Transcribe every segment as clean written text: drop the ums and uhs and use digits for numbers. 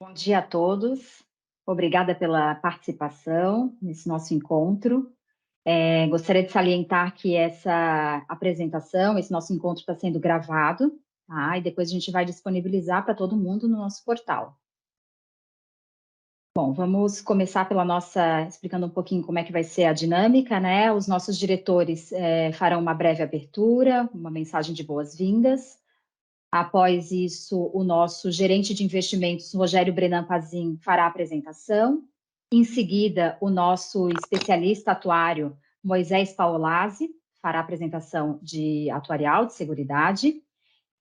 Bom dia a todos. Obrigada pela participação nesse nosso encontro. Gostaria de salientar que essa apresentação, esse nosso encontro está sendo gravado, tá? E depois a gente vai disponibilizar para todo mundo no nosso portal. Bom, vamos começar pela nossa explicando um pouquinho como é que vai ser a dinâmica, né? Os nossos diretores farão uma breve abertura, uma mensagem de boas-vindas. Após isso, o nosso gerente de investimentos, Rogério Brenan Pazin, fará a apresentação. Em seguida, o nosso especialista atuário, Moisés Paolazzi, fará a apresentação de atuarial de seguridade.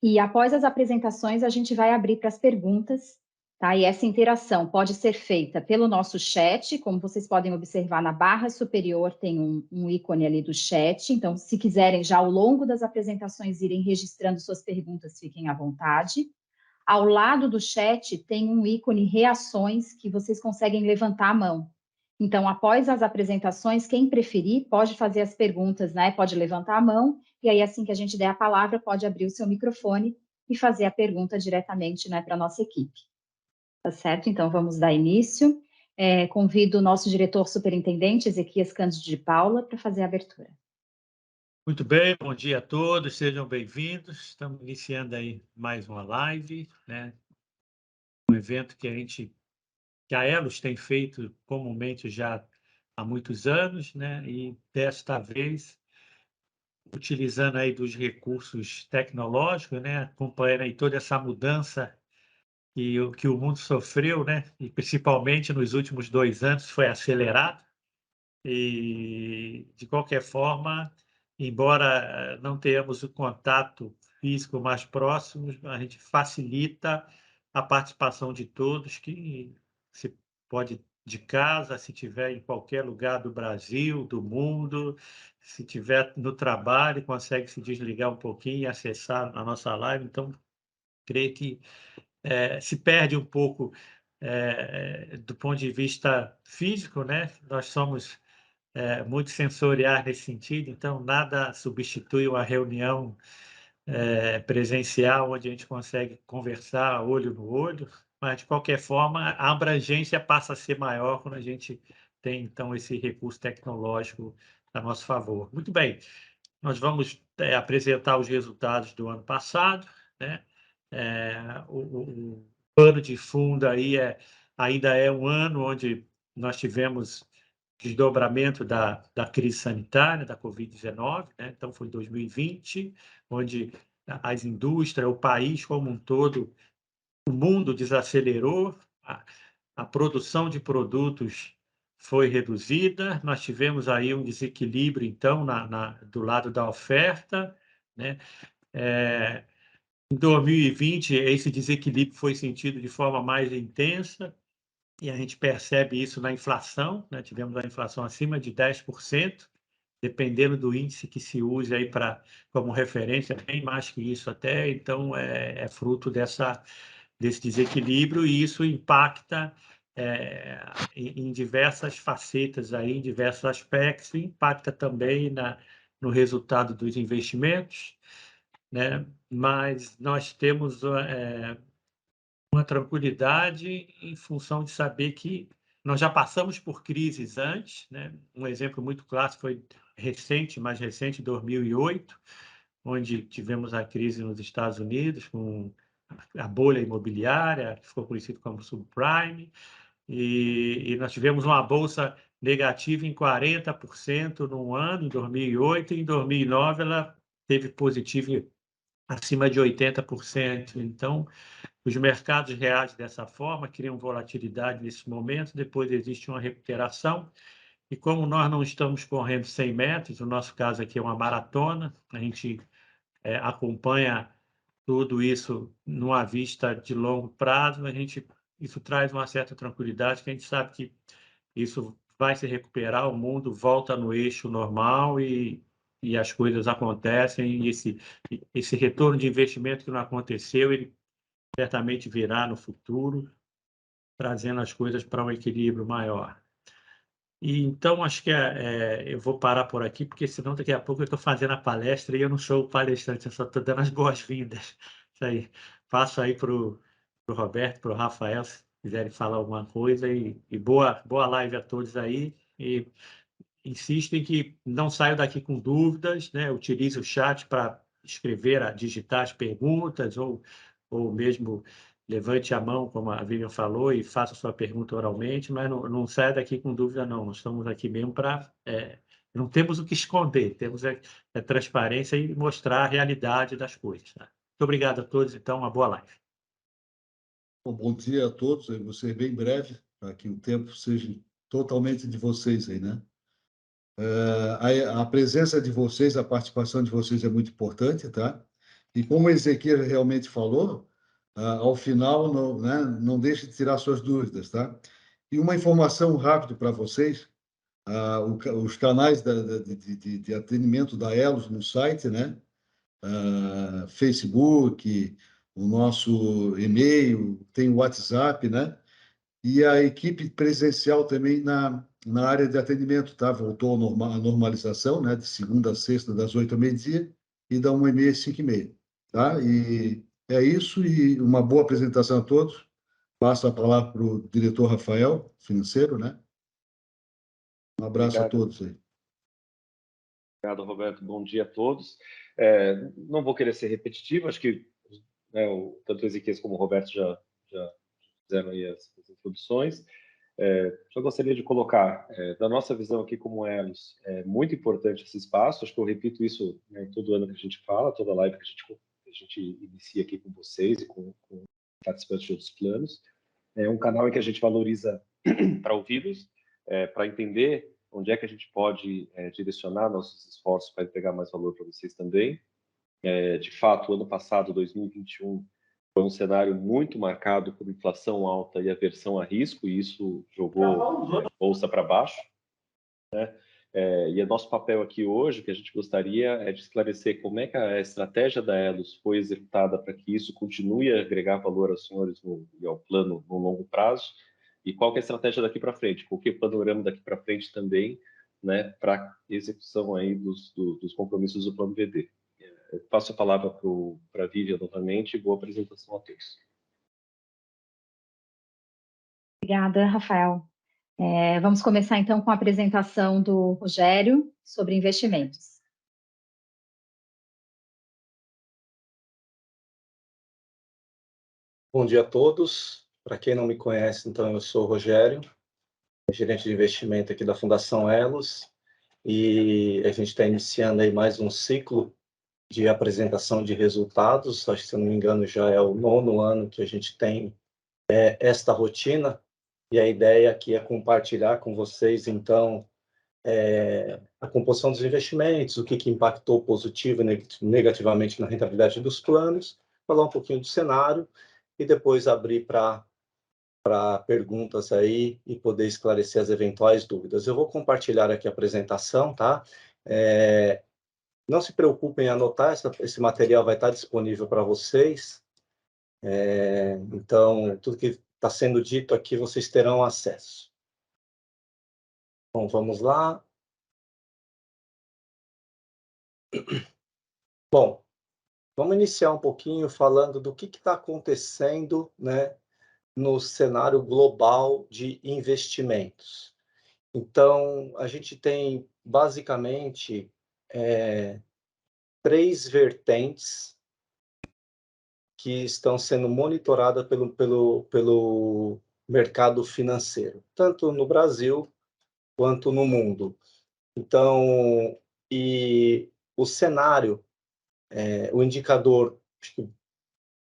E após as apresentações, a gente vai abrir para as perguntas, tá? E essa interação pode ser feita pelo nosso chat, como vocês podem observar na barra superior tem um ícone ali do chat, então se quiserem já ao longo das apresentações irem registrando suas perguntas, fiquem à vontade. Ao lado do chat tem um ícone reações que vocês conseguem levantar a mão. Então, após as apresentações, quem preferir pode fazer as perguntas, né? Pode levantar a mão e aí assim que a gente der a palavra, pode abrir o seu microfone e fazer a pergunta diretamente, né, para a nossa equipe. Tá certo? Então, vamos dar início. Convido o nosso diretor superintendente, Ezequias Cândido de Paula, para fazer a abertura. Muito bem, bom dia a todos, sejam bem-vindos. Estamos iniciando aí mais uma live, né? Um evento que a Elos tem feito comumente já há muitos anos, né? E desta vez, utilizando aí dos recursos tecnológicos, né? Acompanhando aí toda essa mudança que o mundo sofreu, né? E principalmente nos últimos 2 anos foi acelerado. E, de qualquer forma, embora não tenhamos o contato físico mais próximo, a gente facilita a participação de todos, que se pode de casa, se tiver em qualquer lugar do Brasil, do mundo, se tiver no trabalho, consegue se desligar um pouquinho e acessar a nossa live. Então, creio que se perde um pouco do ponto de vista físico, né? Nós somos muito sensoriais nesse sentido, então nada substitui uma reunião presencial, onde a gente consegue conversar olho no olho, mas de qualquer forma a abrangência passa a ser maior quando a gente tem então esse recurso tecnológico a nosso favor. Muito bem, nós vamos apresentar os resultados do ano passado, né? O pano de fundo aí ainda é um ano onde nós tivemos desdobramento da crise sanitária, da Covid-19, né? Então, foi 2020, onde as indústrias, o país como um todo, o mundo desacelerou, a produção de produtos foi reduzida, nós tivemos aí um desequilíbrio, então, do lado da oferta, né? Em 2020, esse desequilíbrio foi sentido de forma mais intensa, e a gente percebe isso na inflação, né? Tivemos a inflação acima de 10%, dependendo do índice que se use aí como referência, bem mais que isso até, então é fruto desse desequilíbrio, e isso impacta em diversas facetas, aí, em diversos aspectos, e impacta também no resultado dos investimentos, né? Mas nós temos uma tranquilidade em função de saber que nós já passamos por crises antes, né? Um exemplo muito clássico foi recente, mais recente, 2008, onde tivemos a crise nos Estados Unidos com a bolha imobiliária, que ficou conhecido como subprime, e nós tivemos uma bolsa negativa em 40% num ano, em 2008, e em 2009 ela teve positivo acima de 80%. Então, os mercados reagem dessa forma, criam volatilidade nesse momento, depois existe uma recuperação, e como nós não estamos correndo 100 metros, o nosso caso aqui é uma maratona, a gente acompanha tudo isso numa vista de longo prazo, isso traz uma certa tranquilidade, que a gente sabe que isso vai se recuperar, o mundo volta no eixo normal e as coisas acontecem, e esse retorno de investimento que não aconteceu, ele certamente virá no futuro, trazendo as coisas para um equilíbrio maior. E então acho que eu vou parar por aqui, porque senão daqui a pouco eu estou fazendo a palestra e eu não sou o palestrante, eu só estou dando as boas-vindas. Isso aí. Passo aí para o Roberto, para o Rafael, quiserem falar alguma coisa. E boa live a todos aí. E insisto em que não saiam daqui com dúvidas, né? Utilize o chat para escrever, digitar as perguntas, ou mesmo levante a mão, como a Vivian falou, e faça a sua pergunta oralmente, mas não saia daqui com dúvida, não. Nós estamos aqui mesmo para... não temos o que esconder, temos a transparência e mostrar a realidade das coisas. Tá? Muito obrigado a todos, então, uma boa live. Bom dia a todos, eu vou ser bem breve, para que o tempo seja totalmente de vocês aí, né? A presença de vocês, a participação de vocês é muito importante, tá? E como o Ezequiel realmente falou, ao final, não, né, não deixe de tirar suas dúvidas, tá? E uma informação rápida para vocês, os canais de atendimento da Elos no site, né? Facebook, o nosso e-mail, tem o WhatsApp, né? E a equipe presencial também na área de atendimento, tá? Voltou à normalização, né? De segunda a sexta, das 8 ao meio-dia, e da 1h30 às 5h30, tá? E é isso, e uma boa apresentação a todos. Passo a palavra para o diretor Rafael, financeiro, né? Um abraço a todos aí. Obrigado, Roberto. Bom dia a todos. Não vou querer ser repetitivo, acho que tanto o Ezequiel como o Roberto já fizeram aí as introduções. Só gostaria de colocar, da nossa visão aqui como Elos, é muito importante esse espaço, acho que eu repito isso, né, todo ano que a gente fala, toda live que a gente inicia aqui com vocês e com participantes de outros planos. É um canal em que a gente valoriza para ouvi-los, para entender onde é que a gente pode direcionar nossos esforços para entregar mais valor para vocês também. De fato, o ano passado, 2021, foi um cenário muito marcado por inflação alta e aversão a risco, e isso jogou a bolsa para baixo, né? E o nosso papel aqui hoje, que a gente gostaria é de esclarecer como é que a estratégia da Elos foi executada para que isso continue a agregar valor aos senhores e ao plano no longo prazo, e qual que é a estratégia daqui para frente, qual que é o panorama daqui para frente também, né, para execução aí dos compromissos do plano VD. Eu passo a palavra para a Vivian novamente e boa apresentação a todos. Obrigada, Rafael. Vamos começar, então, com a apresentação do Rogério sobre investimentos. Bom dia a todos. Para quem não me conhece, então, eu sou o Rogério, gerente de investimento aqui da Fundação Elos, e a gente está iniciando aí mais um ciclo de apresentação de resultados. Acho que, se eu não me engano, já é o 9º ano que a gente tem esta rotina, e a ideia aqui é compartilhar com vocês, então, a composição dos investimentos, o que impactou positivo e negativamente na rentabilidade dos planos, falar um pouquinho do cenário e depois abrir para perguntas aí e poder esclarecer as eventuais dúvidas. Eu vou compartilhar aqui a apresentação, tá? Não se preocupem em anotar, esse material vai estar disponível para vocês. Então, tudo que está sendo dito aqui, vocês terão acesso. Bom, vamos lá. Bom, vamos iniciar um pouquinho falando do que está acontecendo, né, no cenário global de investimentos. Então, a gente tem, basicamente, 3 vertentes que estão sendo monitoradas pelo mercado financeiro, tanto no Brasil quanto no mundo. Então, e o cenário, o indicador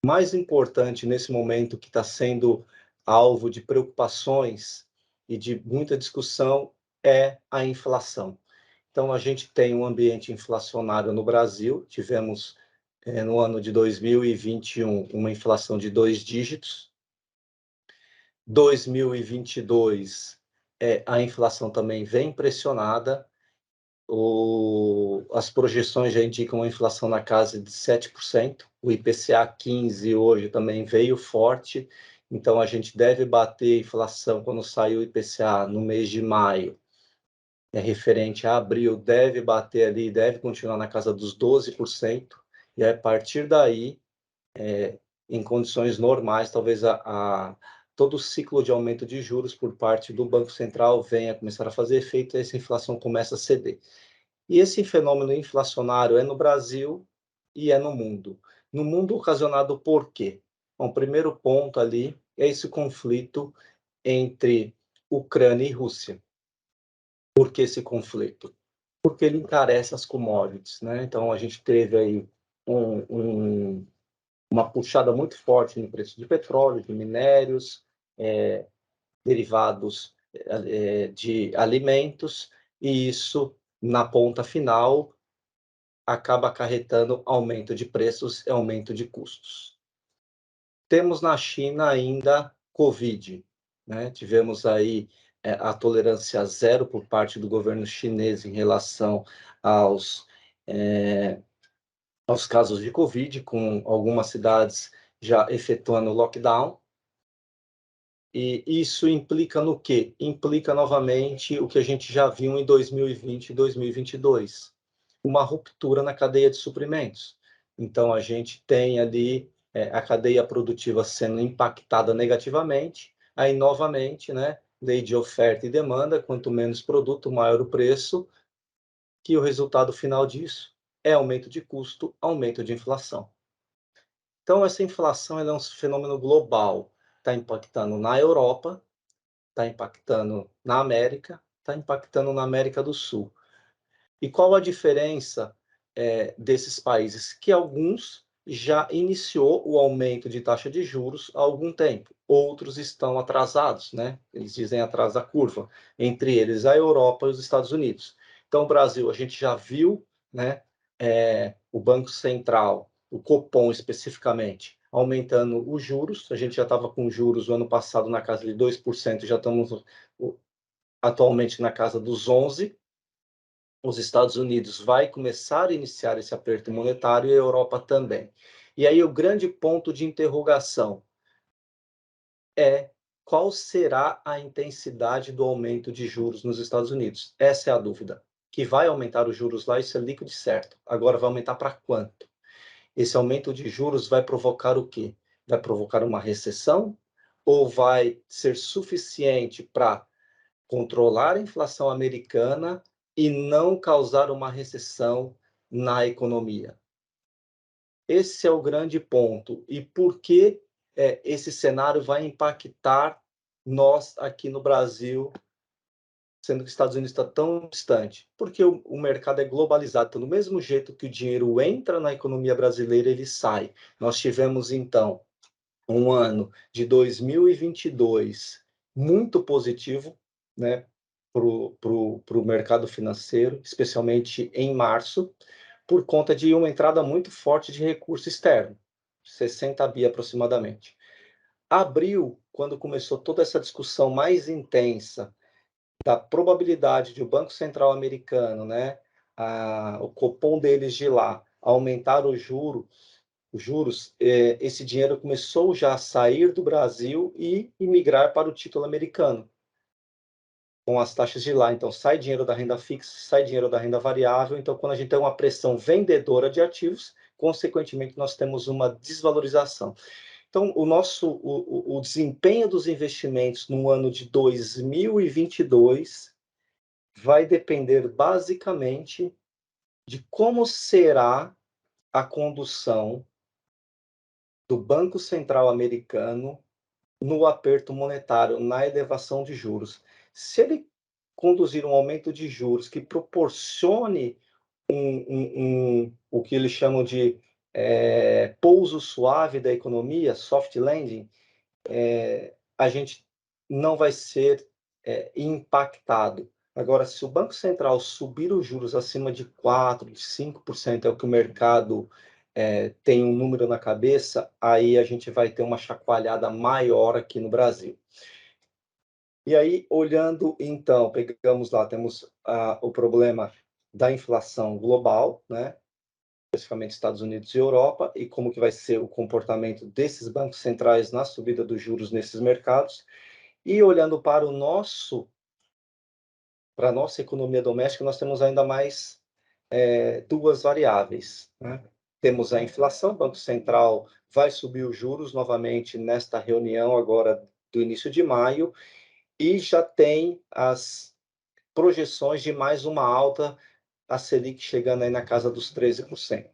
mais importante nesse momento, que está sendo alvo de preocupações e de muita discussão, é a inflação. Então, a gente tem um ambiente inflacionário no Brasil. Tivemos, no ano de 2021, uma inflação de 2 dígitos. 2022, a inflação também vem pressionada. As projeções já indicam uma inflação na casa de 7%. O IPCA 15 hoje também veio forte. Então, a gente deve bater a inflação quando sair o IPCA no mês de maio. Referente a abril, deve bater ali, deve continuar na casa dos 12%. E a partir daí, em condições normais, talvez a todo o ciclo de aumento de juros por parte do Banco Central venha começar a fazer efeito e essa inflação começa a ceder. E esse fenômeno inflacionário é no Brasil e é no mundo. No mundo ocasionado por quê? Bom, o primeiro ponto ali é esse conflito entre Ucrânia e Rússia. Por que esse conflito? Porque ele encarece as commodities, né? Então, a gente teve aí uma puxada muito forte no preço de petróleo, de minérios, derivados de alimentos, e isso, na ponta final, acaba acarretando aumento de preços e aumento de custos. Temos na China ainda Covid, né? Tivemos aí a tolerância zero por parte do governo chinês em relação aos casos de Covid, com algumas cidades já efetuando lockdown. E isso implica no quê? Implica novamente o que a gente já viu em 2020 e 2022, uma ruptura na cadeia de suprimentos. Então, a gente tem ali a cadeia produtiva sendo impactada negativamente, aí, novamente, né, lei de oferta e demanda, quanto menos produto, maior o preço, que o resultado final disso é aumento de custo, aumento de inflação. Então, essa inflação é um fenômeno global, está impactando na Europa, está impactando na América, está impactando na América do Sul. E qual a diferença desses países? Que alguns já iniciou o aumento de taxa de juros há algum tempo, outros estão atrasados, né? Eles dizem atrás da curva, entre eles a Europa e os Estados Unidos. Então, o Brasil, a gente já viu, né, o Banco Central, o Copom especificamente, aumentando os juros. A gente já estava com juros no ano passado na casa de 2%, já estamos atualmente na casa dos 11%. Os Estados Unidos vai começar a iniciar esse aperto monetário e a Europa também. E aí o grande ponto de interrogação é qual será a intensidade do aumento de juros nos Estados Unidos? Essa é a dúvida. Que vai aumentar os juros lá, isso é líquido e certo. Agora, vai aumentar para quanto? Esse aumento de juros vai provocar o quê? Vai provocar uma recessão? Ou vai ser suficiente para controlar a inflação americana e não causar uma recessão na economia? Esse é o grande ponto. E por que esse cenário vai impactar nós aqui no Brasil, sendo que os Estados Unidos está tão distante? Porque o mercado é globalizado. Então, do mesmo jeito que o dinheiro entra na economia brasileira, ele sai. Nós tivemos, então, um ano de 2022 muito positivo, né, para o mercado financeiro, especialmente em março, por conta de uma entrada muito forte de recurso externo, 60 bi aproximadamente. Abril, quando começou toda essa discussão mais intensa da probabilidade de o Banco Central americano, né, o Copom deles de lá, aumentar os juros, esse dinheiro começou já a sair do Brasil e migrar para o título americano, com as taxas de lá. Então, sai dinheiro da renda fixa, sai dinheiro da renda variável. Então, quando a gente tem uma pressão vendedora de ativos, consequentemente, nós temos uma desvalorização. Então, o desempenho dos investimentos no ano de 2022 vai depender, basicamente, de como será a condução do Banco Central americano no aperto monetário, na elevação de juros. Se ele conduzir um aumento de juros que proporcione o que eles chamam de pouso suave da economia, soft landing, a gente não vai ser impactado. Agora, se o Banco Central subir os juros acima de 4%, de 5%, é o que o mercado tem um número na cabeça, aí a gente vai ter uma chacoalhada maior aqui no Brasil. E aí, olhando, então, pegamos lá, temos o problema da inflação global, né? Especificamente Estados Unidos e Europa, e como que vai ser o comportamento desses bancos centrais na subida dos juros nesses mercados. E olhando para a nossa economia doméstica, nós temos ainda mais duas variáveis, né? Temos a inflação, o Banco Central vai subir os juros novamente nesta reunião agora do início de maio, e já tem as projeções de mais uma alta, a Selic chegando aí na casa dos 13%.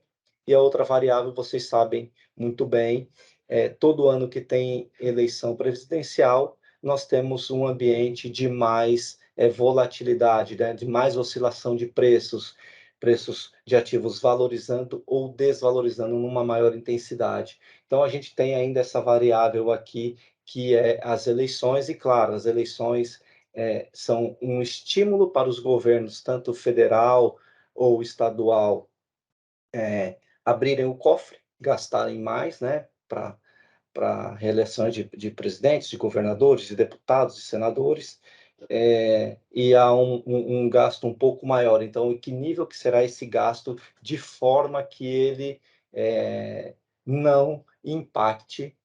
E a outra variável, vocês sabem muito bem, todo ano que tem eleição presidencial, nós temos um ambiente de mais volatilidade, né? De mais oscilação de preços de ativos valorizando ou desvalorizando numa maior intensidade. Então, a gente tem ainda essa variável aqui, que é as eleições, e claro, as eleições são um estímulo para os governos, tanto federal ou estadual, abrirem o cofre, gastarem mais, né, para reeleições de presidentes, de governadores, de deputados, de senadores, e há um gasto um pouco maior. Então, em que nível que será esse gasto, de forma que ele não impacte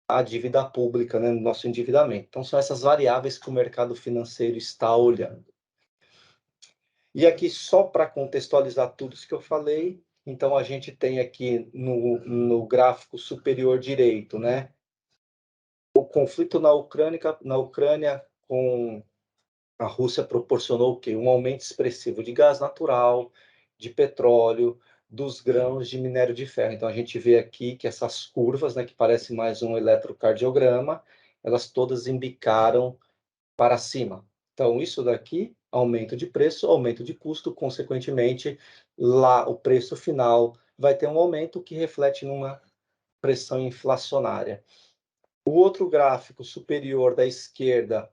a dívida pública, né, no nosso endividamento. Então, são essas variáveis que o mercado financeiro está olhando. E aqui, só para contextualizar tudo isso que eu falei, então a gente tem aqui no gráfico superior direito, né, o conflito na Ucrânia com a Rússia proporcionou o quê? Um aumento expressivo de gás natural, de petróleo, dos grãos de minério de ferro. Então, a gente vê aqui que essas curvas, né, que parecem mais um eletrocardiograma, elas todas embicaram para cima. Então, isso daqui, aumento de preço, aumento de custo, consequentemente, lá o preço final vai ter um aumento que reflete numa pressão inflacionária. O outro gráfico superior da esquerda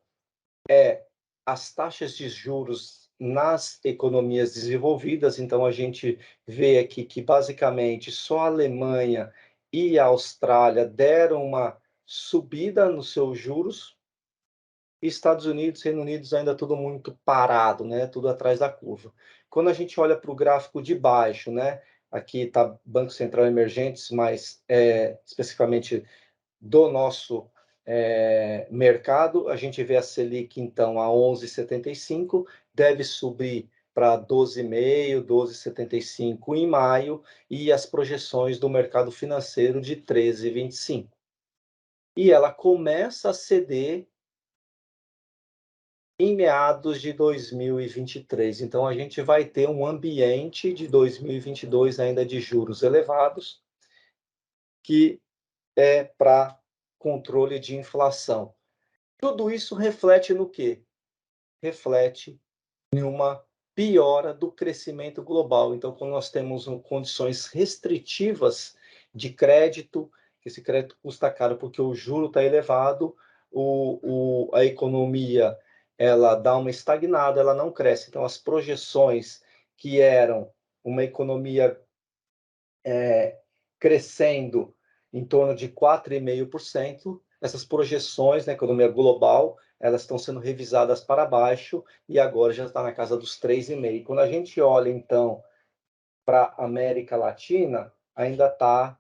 é as taxas de juros nas economias desenvolvidas. Então, a gente vê aqui que, basicamente, só a Alemanha e a Austrália deram uma subida nos seus juros. Estados Unidos, Reino Unido, ainda tudo muito parado, né? Tudo atrás da curva. Quando a gente olha para o gráfico de baixo, né? Aqui está Banco Central Emergentes, mas especificamente do nosso mercado, a gente vê a Selic, então, a 11,75, deve subir para 12,5, 12,75 em maio, e as projeções do mercado financeiro de 13,25. E ela começa a ceder em meados de 2023. Então, a gente vai ter um ambiente de 2022 ainda de juros elevados, que é para controle de inflação. Tudo isso reflete no quê? Reflete em uma piora do crescimento global. Então, quando nós temos condições restritivas de crédito, esse crédito custa caro porque o juro está elevado, a economia ela dá uma estagnada, ela não cresce. Então, as projeções que eram uma economia crescendo em torno de 4,5%, essas projeções na economia global, elas estão sendo revisadas para baixo e agora já está na casa dos 3,5%. Quando a gente olha, então, para a América Latina, ainda está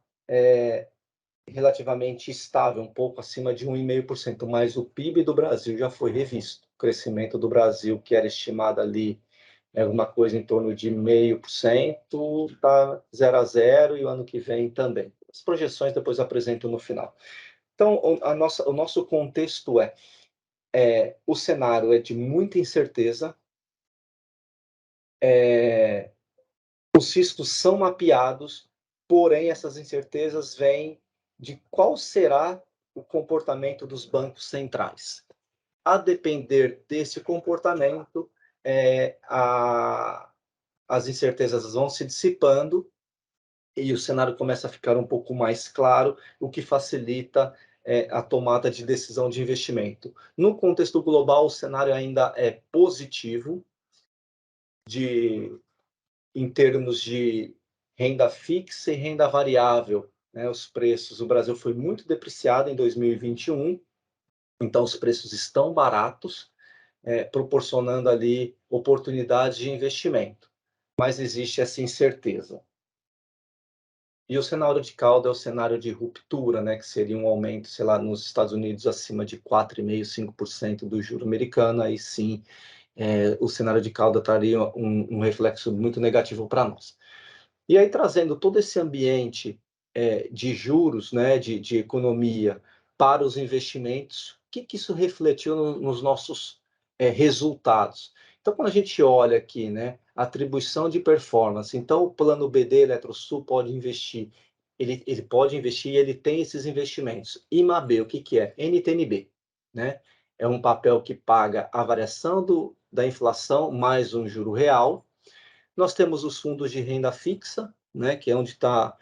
relativamente estável, um pouco acima de 1,5%, mas o PIB do Brasil já foi revisto. O crescimento do Brasil, que era estimado ali alguma coisa em torno de 0,5%, está 0 a 0, e o ano que vem também. As projeções depois eu apresento no final. Então, o nosso contexto o cenário é de muita incerteza, os riscos são mapeados, porém essas incertezas vêm de qual será o comportamento dos bancos centrais. A depender desse comportamento, as incertezas vão se dissipando e o cenário começa a ficar um pouco mais claro, o que facilita a tomada de decisão de investimento. No contexto global, o cenário ainda é positivo em termos de renda fixa e renda variável, né? Os preços, o Brasil foi muito depreciado em 2021, então os preços estão baratos, proporcionando ali oportunidades de investimento, mas existe essa incerteza. E o cenário de cauda é o cenário de ruptura, né, que seria um aumento, sei lá, nos Estados Unidos acima de 4,5%, 5% do juro americano, aí sim o cenário de cauda traria um reflexo muito negativo para nós. E aí, trazendo todo esse ambiente de juros, né, de economia para os investimentos, que isso refletiu nos nossos resultados? Então, quando a gente olha aqui, né, atribuição de performance, então o plano BD Eletrosul pode investir, ele pode investir e ele tem esses investimentos. IMAB, o que é? NTNB, né? É um papel que paga a variação da inflação mais um juro real. Nós temos os fundos de renda fixa, né, que é onde está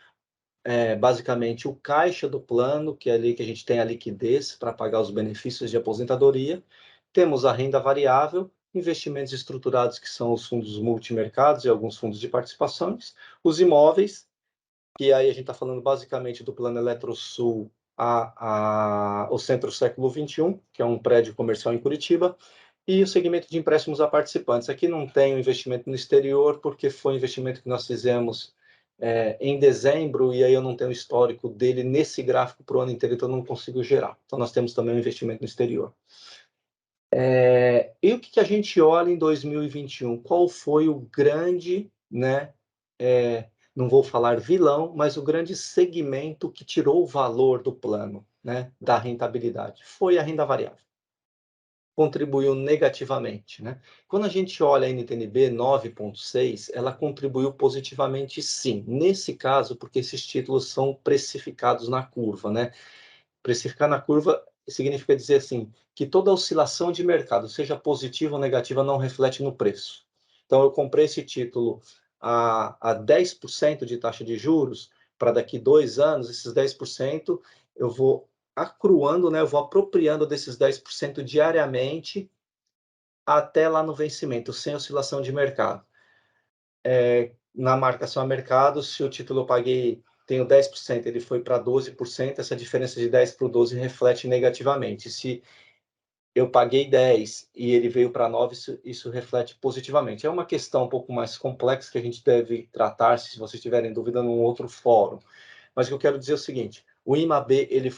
basicamente o caixa do plano, que é ali que a gente tem a liquidez para pagar os benefícios de aposentadoria. Temos a renda variável, investimentos estruturados, que são os fundos multimercados e alguns fundos de participações, os imóveis, que aí a gente está falando basicamente do plano Eletrosul, o Centro Século XXI, que é um prédio comercial em Curitiba, e o segmento de empréstimos a participantes. Aqui não tem o investimento no exterior, porque foi um investimento que nós fizemos em dezembro, e aí eu não tenho o histórico dele nesse gráfico para o ano inteiro, então eu não consigo gerar. Então nós temos também um investimento no exterior. E o que a gente olha em 2021? Qual foi o grande, né, não vou falar vilão, mas o grande segmento que tirou o valor do plano, né, da rentabilidade? Foi a renda variável. Contribuiu negativamente, né? Quando a gente olha a NTNB 9,6, ela contribuiu positivamente, sim. Nesse caso, porque esses títulos são precificados na curva, né? Precificar na curva significa dizer assim, que toda oscilação de mercado, seja positiva ou negativa, não reflete no preço. Então, eu comprei esse título a 10% de taxa de juros, para daqui 2 anos, esses 10% eu vou acruando, né? Eu vou apropriando desses 10% diariamente até lá no vencimento, sem oscilação de mercado. Na marcação a mercado, se o título eu paguei, tenho 10%, ele foi para 12%, essa diferença de 10 para o 12 reflete negativamente. Se eu paguei 10 e ele veio para 9, isso reflete positivamente. É uma questão um pouco mais complexa que a gente deve tratar, se vocês tiverem dúvida, num outro fórum. Mas o que eu quero dizer é o seguinte, o IMAB ele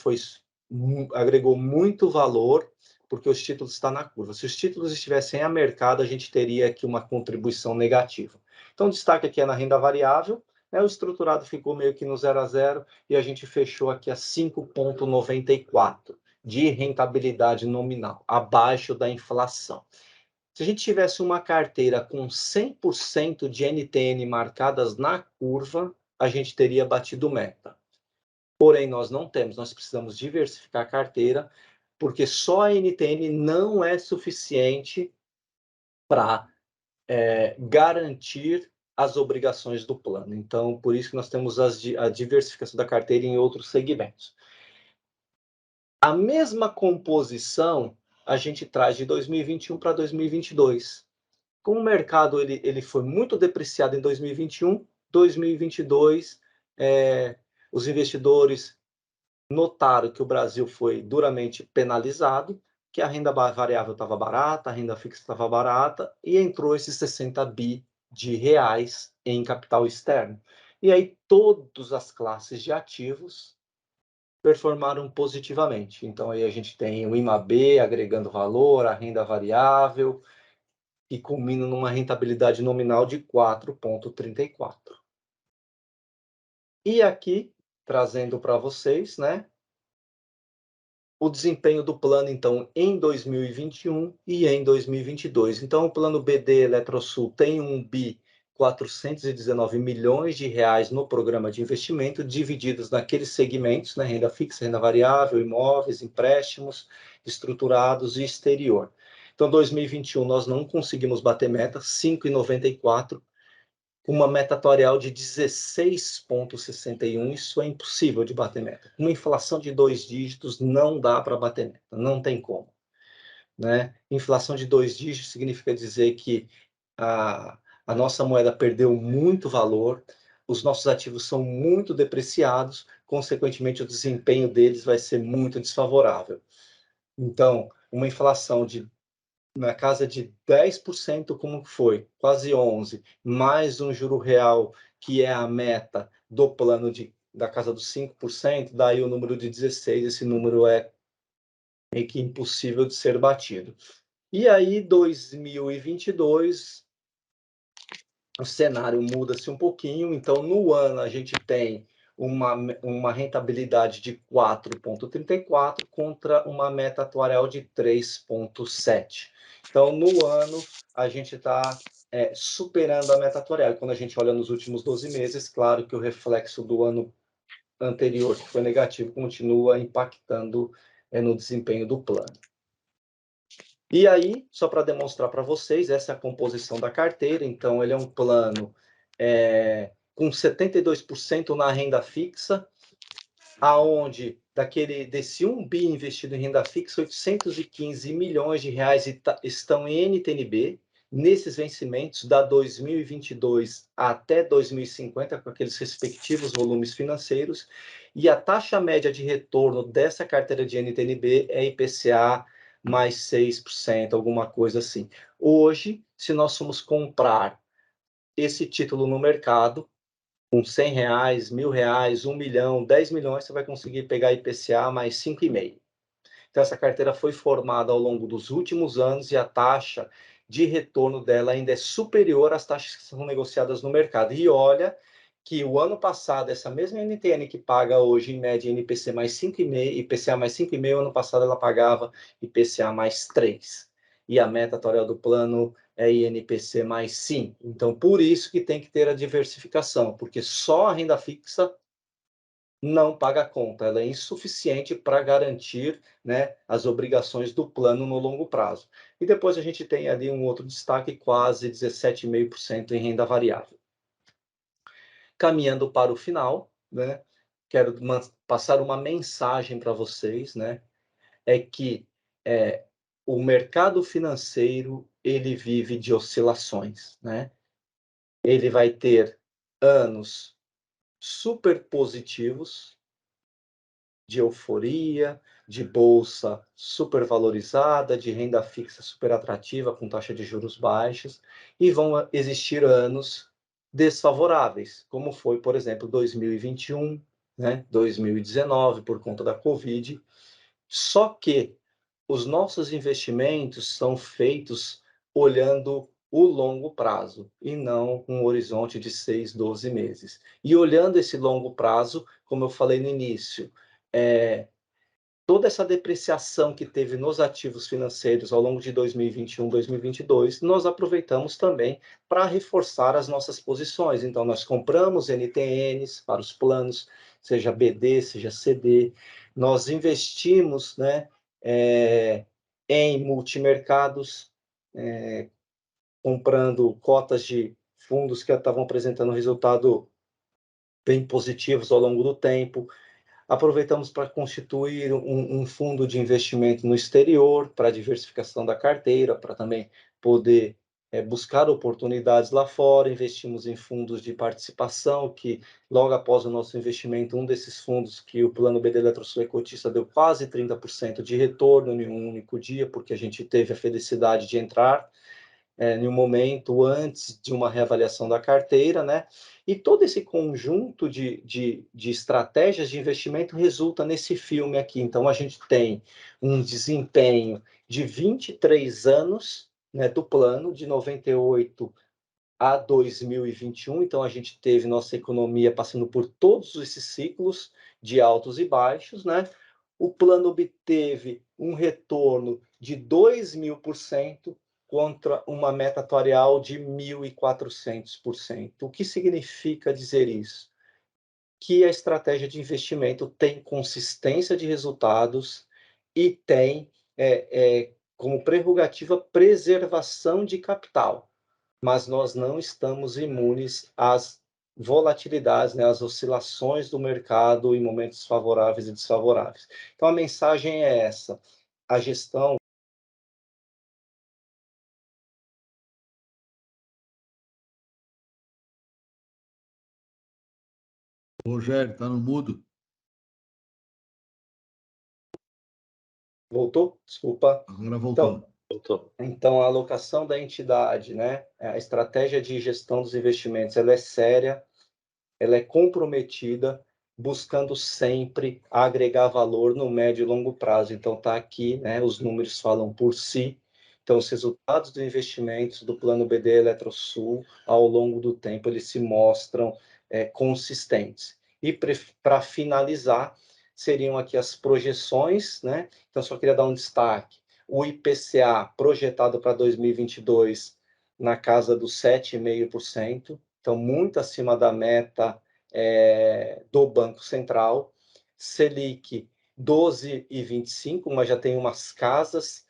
agregou muito valor, porque os títulos estão na curva. Se os títulos estivessem a mercado, a gente teria aqui uma contribuição negativa. Então, o destaque aqui é na renda variável, né? O estruturado ficou meio que no 0 a 0 e a gente fechou aqui a 5,94 de rentabilidade nominal, abaixo da inflação. Se a gente tivesse uma carteira com 100% de NTN marcadas na curva, a gente teria batido meta. Porém, nós não temos, nós precisamos diversificar a carteira, porque só a NTN não é suficiente para garantir as obrigações do plano. Então, por isso que nós temos a diversificação da carteira em outros segmentos. A mesma composição a gente traz de 2021 para 2022. Como o mercado ele foi muito depreciado em 2021, 2022, os investidores notaram que o Brasil foi duramente penalizado, que a renda variável estava barata, a renda fixa estava barata, e entrou esses 60 bi de reais em capital externo. E aí todas as classes de ativos performaram positivamente. Então aí a gente tem o IMAB agregando valor, a renda variável, e culmina numa rentabilidade nominal de 4,34. E aqui, trazendo para vocês, né, o desempenho do plano, então, em 2021 e em 2022. Então, o plano BD Eletrosul tem 1.419 milhões de reais no programa de investimento, divididos naqueles segmentos, né, renda fixa, renda variável, imóveis, empréstimos, estruturados e exterior. Então, 2021 nós não conseguimos bater meta, 5,94, uma meta atuarial de 16,61, isso é impossível de bater meta. Uma inflação de 2 dígitos não dá para bater meta, não tem como. Né? Inflação de 2 dígitos significa dizer que a nossa moeda perdeu muito valor, os nossos ativos são muito depreciados, consequentemente o desempenho deles vai ser muito desfavorável. Então, uma inflação na casa de 10%, como foi? Quase 11%, mais um juro real, que é a meta do plano da casa dos 5%, daí o número de 16%, esse número é meio que impossível de ser batido. E aí, 2022, o cenário muda-se um pouquinho, então no ano a gente tem uma rentabilidade de 4,34 contra uma meta atuarial de 3,7. Então, no ano, a gente está superando a meta atuarial. Quando a gente olha nos últimos 12 meses, claro que o reflexo do ano anterior, que foi negativo, continua impactando no desempenho do plano. E aí, só para demonstrar para vocês, essa é a composição da carteira. Então, ele é um plano com 72% na renda fixa, aonde desse 1 bi investido em renda fixa, 815 milhões de reais estão em NTNB, nesses vencimentos da 2022 até 2050, com aqueles respectivos volumes financeiros, e a taxa média de retorno dessa carteira de NTNB é IPCA mais 6%, alguma coisa assim. Hoje, se nós formos comprar esse título no mercado, com R$100, R$1.000, 1 milhão, 10 milhões, você vai conseguir pegar IPCA mais 5,5%. Então, essa carteira foi formada ao longo dos últimos anos e a taxa de retorno dela ainda é superior às taxas que são negociadas no mercado. E olha que o ano passado, essa mesma NTN que paga hoje, em média, IPC mais 5,5%, IPCA mais 5,5%, ano passado ela pagava IPCA mais 3%. E a meta atuarial do plano é INPC mais 5%. Então, por isso que tem que ter a diversificação, porque só a renda fixa não paga a conta, ela é insuficiente para garantir, né, as obrigações do plano no longo prazo. E depois a gente tem ali um outro destaque, quase 17,5% em renda variável. Caminhando para o final, né, quero passar uma mensagem para vocês, né, é que o mercado financeiro, ele vive de oscilações, né? Ele vai ter anos super positivos, de euforia, de bolsa super valorizada, de renda fixa super atrativa, com taxa de juros baixas, e vão existir anos desfavoráveis, como foi, por exemplo, 2021, né, 2019, por conta da Covid. Só que os nossos investimentos são feitos olhando o longo prazo e não um horizonte de 6, 12 meses. E olhando esse longo prazo, como eu falei no início, toda essa depreciação que teve nos ativos financeiros ao longo de 2021, 2022, nós aproveitamos também para reforçar as nossas posições. Então, nós compramos NTNs para os planos, seja BD, seja CD, nós investimos, né, em multimercados, comprando cotas de fundos que estavam apresentando resultado bem positivos ao longo do tempo. Aproveitamos para constituir um fundo de investimento no exterior, para diversificação da carteira, para também poder buscar oportunidades lá fora. Investimos em fundos de participação, que logo após o nosso investimento, um desses fundos, que o Plano BD Eletrosul é cotista, deu quase 30% de retorno em um único dia, porque a gente teve a felicidade de entrar em um momento antes de uma reavaliação da carteira, né? E todo esse conjunto de estratégias de investimento resulta nesse filme aqui. Então, a gente tem um desempenho de 23 anos, né, do plano, de 98 a 2021. Então, a gente teve nossa economia passando por todos esses ciclos de altos e baixos, né? O plano obteve um retorno de 2.000%, contra uma meta atuarial de 1.400%. O que significa dizer isso? Que a estratégia de investimento tem consistência de resultados e tem como prerrogativa preservação de capital, mas nós não estamos imunes às volatilidades, né, às oscilações do mercado em momentos favoráveis e desfavoráveis. Então, a mensagem é essa: a gestão Rogério, está no mudo. Voltou? Desculpa. Agora voltou. Então, a alocação da entidade, né, a estratégia de gestão dos investimentos, ela é séria, ela é comprometida, buscando sempre agregar valor no médio e longo prazo. Então, está aqui, né, os números falam por si. Então, os resultados dos investimentos do Plano BD Eletrosul, ao longo do tempo, eles se mostram consistentes. E para finalizar, seriam aqui as projeções, né? Então, só queria dar um destaque. O IPCA projetado para 2022 na casa dos 7,5%, então muito acima da meta do Banco Central. Selic 12,25%, mas já tem umas casas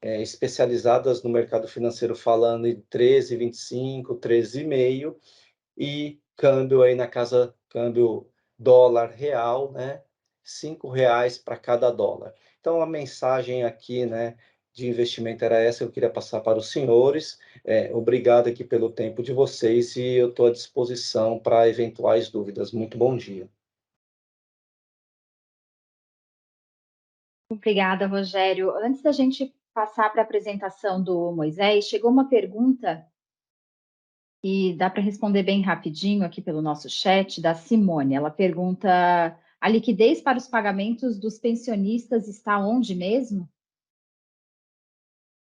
especializadas no mercado financeiro falando em 13,25%, 13,5%, e câmbio aí na casa, câmbio dólar-real, né? R$ 5 para cada dólar. Então, a mensagem aqui, né, de investimento era essa, eu queria passar para os senhores. Obrigado aqui pelo tempo de vocês e eu estou à disposição para eventuais dúvidas. Muito bom dia. Obrigada, Rogério. Antes da gente passar para a apresentação do Moisés, chegou uma pergunta e dá para responder bem rapidinho aqui pelo nosso chat, da Simone. Ela pergunta: a liquidez para os pagamentos dos pensionistas está onde mesmo?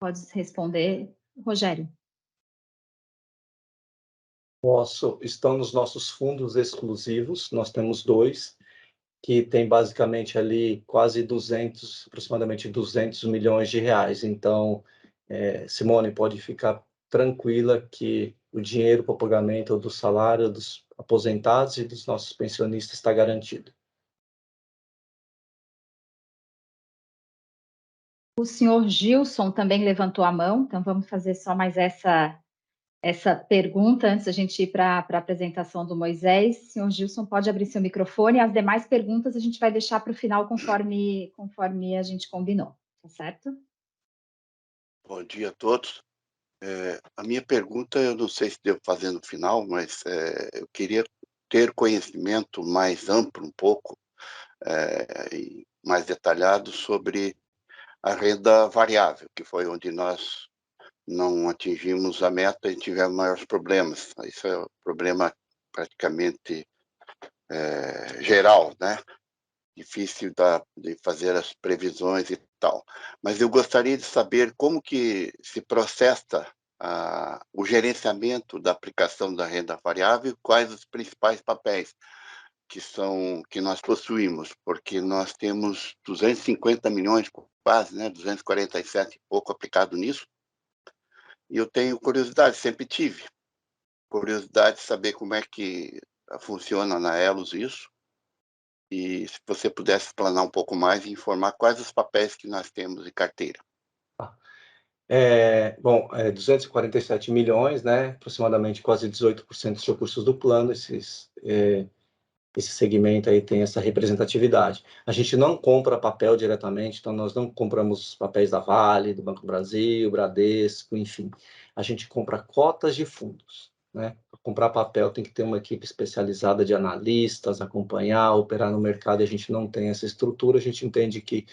Pode responder, Rogério. Estão nos nossos fundos exclusivos, nós temos 2, que tem basicamente ali quase aproximadamente 200 milhões de reais. Então, Simone, pode ficar tranquila que o dinheiro para o pagamento do salário dos aposentados e dos nossos pensionistas está garantido. O senhor Gilson também levantou a mão, então vamos fazer só mais essa pergunta antes da gente ir para a apresentação do Moisés. O senhor Gilson, pode abrir seu microfone. As demais perguntas a gente vai deixar para o final, conforme a gente combinou, tá certo? Bom dia a todos. A minha pergunta, eu não sei se devo fazer no final, mas eu queria ter conhecimento mais amplo, um pouco, e mais detalhado sobre a renda variável, que foi onde nós não atingimos a meta e tivemos maiores problemas. Isso é um problema praticamente geral, né? Difícil de fazer as previsões e tal. Mas eu gostaria de saber como que se processa o gerenciamento da aplicação da renda variável, quais os principais papéis que nós possuímos, porque nós temos 250 milhões, quase, né, 247 e pouco aplicado nisso, e eu tenho curiosidade, sempre tive curiosidade de saber como é que funciona na Elos isso, e se você pudesse explanar um pouco mais e informar quais os papéis que nós temos de carteira. 247 milhões, né? Aproximadamente quase 18% dos recursos do plano, esse segmento aí tem essa representatividade. A gente não compra papel diretamente, então nós não compramos papéis da Vale, do Banco do Brasil, Bradesco, enfim. A gente compra cotas de fundos, né? Para comprar papel tem que ter uma equipe especializada de analistas, acompanhar, operar no mercado, e a gente não tem essa estrutura. A gente entende que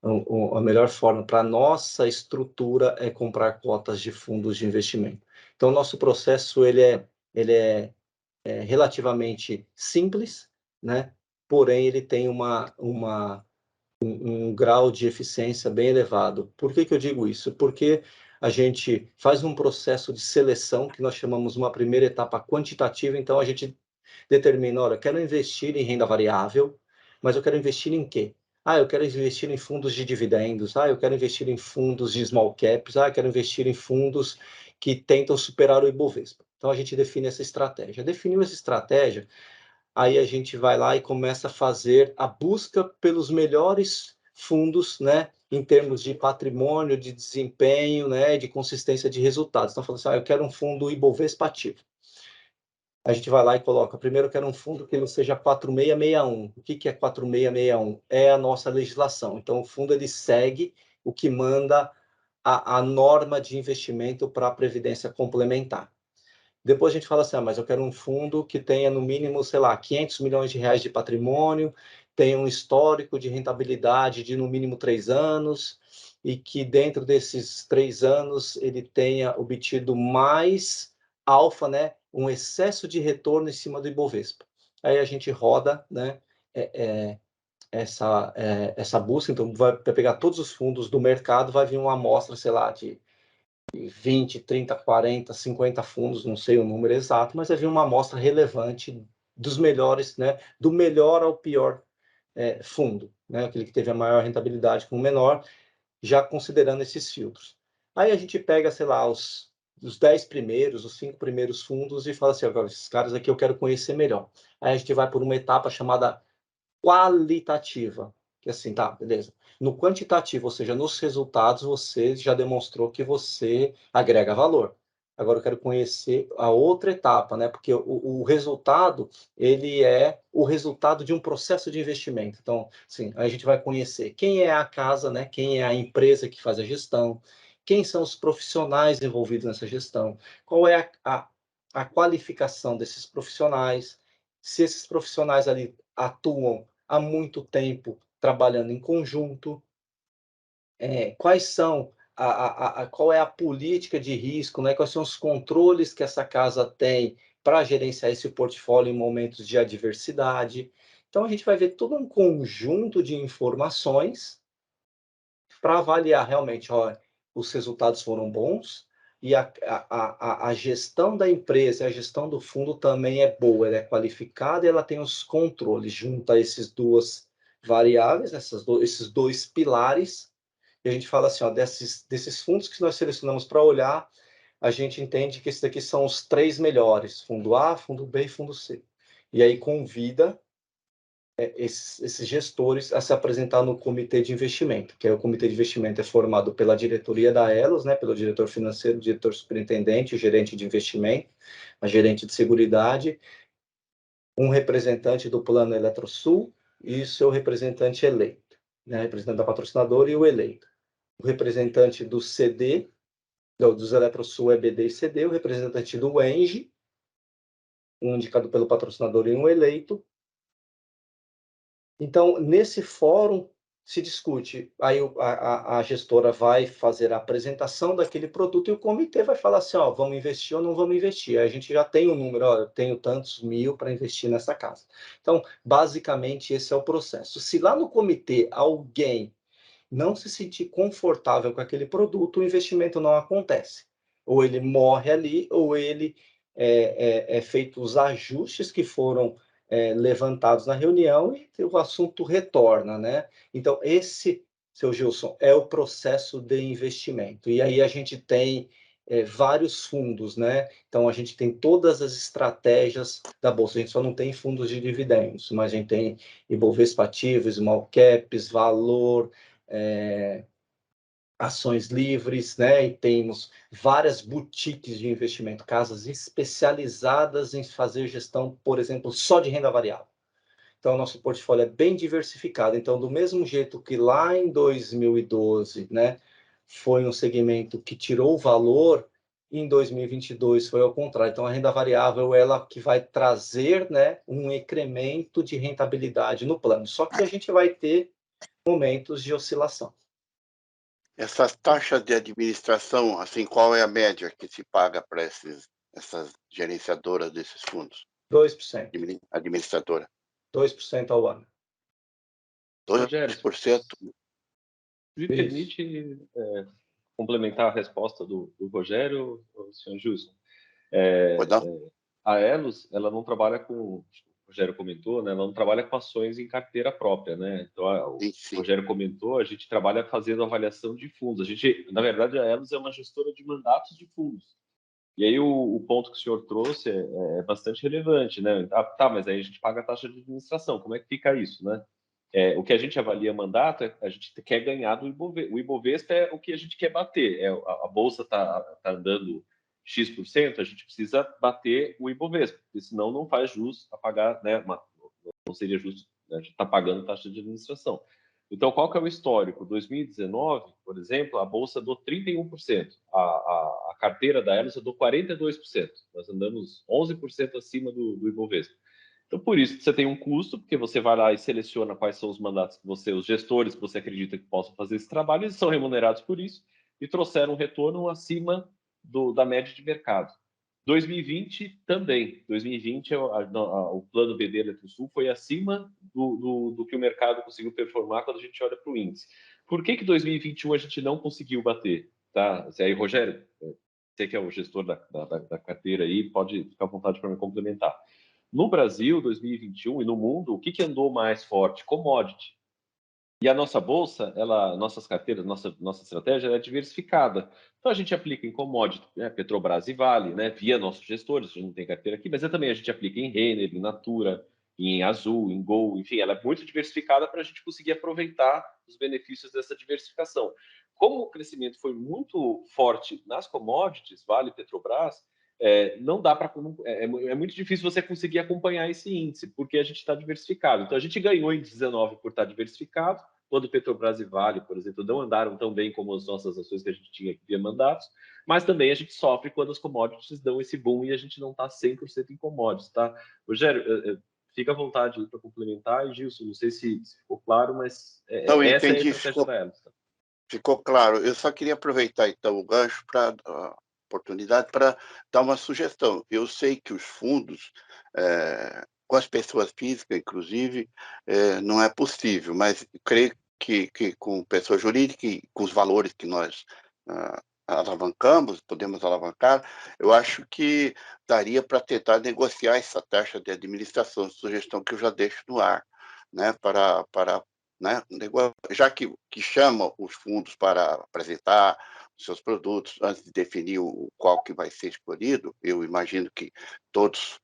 a melhor forma para a nossa estrutura é comprar cotas de fundos de investimento. Então, o nosso processo ele é relativamente simples, né? Porém, ele tem um grau de eficiência bem elevado. Por que eu digo isso? Porque a gente faz um processo de seleção que nós chamamos uma primeira etapa quantitativa. Então, a gente determina, olha, eu quero investir em renda variável, mas eu quero investir em quê? Eu quero investir em fundos de dividendos. Eu quero investir em fundos de small caps. Eu quero investir em fundos que tentam superar o Ibovespa. Então, a gente define essa estratégia. Definiu essa estratégia, aí a gente vai lá e começa a fazer a busca pelos melhores fundos, né, em termos de patrimônio, de desempenho, né, de consistência de resultados. Então, falando assim, eu quero um fundo Ibovespa ativo. A gente vai lá e coloca, primeiro eu quero um fundo que ele seja 4661. O que é 4661? É a nossa legislação. Então, o fundo ele segue o que manda a norma de investimento para a previdência complementar. Depois a gente fala assim, mas eu quero um fundo que tenha no mínimo, sei lá, 500 milhões de reais de patrimônio, tenha um histórico de rentabilidade de no mínimo 3 anos, e que dentro desses 3 anos ele tenha obtido mais alfa, né, um excesso de retorno em cima do Ibovespa. Aí a gente roda, né, essa busca, então vai pegar todos os fundos do mercado, vai vir uma amostra, sei lá, de 20, 30, 40, 50 fundos, não sei o número exato, mas vai vir uma amostra relevante dos melhores, né? Do melhor ao pior fundo, né? Aquele que teve a maior rentabilidade com o menor, já considerando esses filtros. Aí a gente pega, sei lá, os 10 primeiros, os 5 primeiros fundos e fala assim, agora, esses caras aqui eu quero conhecer melhor. Aí a gente vai por uma etapa chamada qualitativa, que assim, tá, beleza. No quantitativo, ou seja, nos resultados, você já demonstrou que você agrega valor. Agora eu quero conhecer a outra etapa, né? Porque o resultado, ele é o resultado de um processo de investimento. Então, sim, a gente vai conhecer quem é a casa, né? Quem é a empresa que faz a gestão, quem são os profissionais envolvidos nessa gestão, qual é a qualificação desses profissionais, se esses profissionais ali atuam há muito tempo trabalhando em conjunto, quais são qual é a política de risco, né? Quais são os controles que essa casa tem para gerenciar esse portfólio em momentos de adversidade. Então, a gente vai ver todo um conjunto de informações para avaliar realmente, ó, os resultados foram bons e a gestão da empresa, a gestão do fundo também é boa, ela é qualificada e ela tem os controles, junta esses duas variáveis, esses dois pilares, e a gente fala assim, ó, desses fundos que nós selecionamos para olhar, a gente entende que esses daqui são os 3 melhores, fundo A, fundo B e fundo C. E aí convida esses gestores a se apresentar no comitê de investimento, que é o comitê de investimento é formado pela diretoria da Elos, né, pelo diretor financeiro, diretor superintendente, o gerente de investimento, a gerente de seguridade, um representante do plano Eletrosul e seu representante eleito, né, representante da patrocinadora e o eleito. O representante do CD, dos Eletrosul, EBD e CD, o representante do ENGE, um indicado pelo patrocinador e um eleito. Então, nesse fórum se discute, aí a gestora vai fazer a apresentação daquele produto e o comitê vai falar assim, ó, vamos investir ou não vamos investir. Aí a gente já tem um número, ó, eu tenho tantos mil para investir nessa casa. Então, basicamente, esse é o processo. Se lá no comitê alguém não se sentir confortável com aquele produto, o investimento não acontece. Ou ele morre ali, ou ele é feito os ajustes que foram levantados na reunião e o assunto retorna, né? Então, esse, seu Gilson, é o processo de investimento. E aí a gente tem vários fundos, né? Então, a gente tem todas as estratégias da Bolsa. A gente só não tem fundos de dividendos, mas a gente tem Ibovespa ativos, small caps, valor, ações livres, né? E temos várias boutiques de investimento, casas especializadas em fazer gestão, por exemplo, só de renda variável. Então, nosso portfólio é bem diversificado. Então, do mesmo jeito que lá em 2012, né, foi um segmento que tirou valor, em 2022 foi ao contrário. Então, a renda variável ela que vai trazer, né, um incremento de rentabilidade no plano. Só que a gente vai ter momentos de oscilação. Essas taxas de administração, assim, qual é a média que se paga para essas gerenciadoras desses fundos? 2%. Administradora. 2% ao ano. Rogério, 2%. me permite complementar a resposta do Rogério, o senhor Gilson. A Elos, ela não trabalha com, o Rogério comentou, né? Ela não trabalha com ações em carteira própria, né? Então, o Rogério comentou, a gente trabalha fazendo avaliação de fundos. A gente, na verdade, a Elos é uma gestora de mandatos de fundos. E aí o ponto que o senhor trouxe é bastante relevante, né? Ah, tá, mas aí a gente paga a taxa de administração. Como é que fica isso, né? O que a gente avalia mandato, a gente quer ganhar do Ibovespa. O Ibovespa é o que a gente quer bater. A bolsa tá andando X%, a gente precisa bater o Ibovespa, porque senão não faz jus a pagar, né? Não seria justo, né? A gente está pagando taxa de administração. Então, qual que é o histórico? 2019, por exemplo, a bolsa deu 31%, a carteira da Elos deu 42%. Nós andamos 11% acima do Ibovespa. Então, por isso que você tem um custo, porque você vai lá e seleciona quais são os mandatos que os gestores que você acredita que possam fazer esse trabalho, eles são remunerados por isso e trouxeram um retorno acima da média de mercado. 2020 também. 2020, o plano BD Eletrosul foi acima do que o mercado conseguiu performar quando a gente olha para o índice. Por que 2021 a gente não conseguiu bater? Tá? Aí, Rogério, você que é o gestor da carteira aí, pode ficar à vontade para me complementar. No Brasil, 2021, e no mundo, o que andou mais forte? Commodity. E a nossa bolsa, nossas carteiras, nossa estratégia é diversificada. Então, a gente aplica em commodity, né, Petrobras e Vale, né, via nossos gestores, a gente não tem carteira aqui, mas também a gente aplica em Renner, em Natura, em Azul, em Gol, enfim, ela é muito diversificada para a gente conseguir aproveitar os benefícios dessa diversificação. Como o crescimento foi muito forte nas commodities, Vale, Petrobras, não dá para... É muito difícil você conseguir acompanhar esse índice, porque a gente está diversificado. Então, a gente ganhou em 19 por estar diversificado, quando Petrobras e Vale, por exemplo, não andaram tão bem como as nossas ações que a gente tinha via mandatos, mas também a gente sofre quando as commodities dão esse boom e a gente não está 100% em commodities, tá? Rogério, fica à vontade para complementar. E, Gilson, não sei se ficou claro, mas Não, essa é a entendi, estratégia da Elos. Tá? ficou claro. Eu só queria aproveitar, então, o gancho para a oportunidade para dar uma sugestão. Eu sei que os fundos, com as pessoas físicas, inclusive, não é possível, mas creio que com pessoa jurídica e com os valores que nós alavancamos, podemos alavancar, eu acho que daria para tentar negociar essa taxa de administração, sugestão que eu já deixo no ar, né, né, já que chama os fundos para apresentar os seus produtos antes de definir qual que vai ser escolhido, eu imagino que todos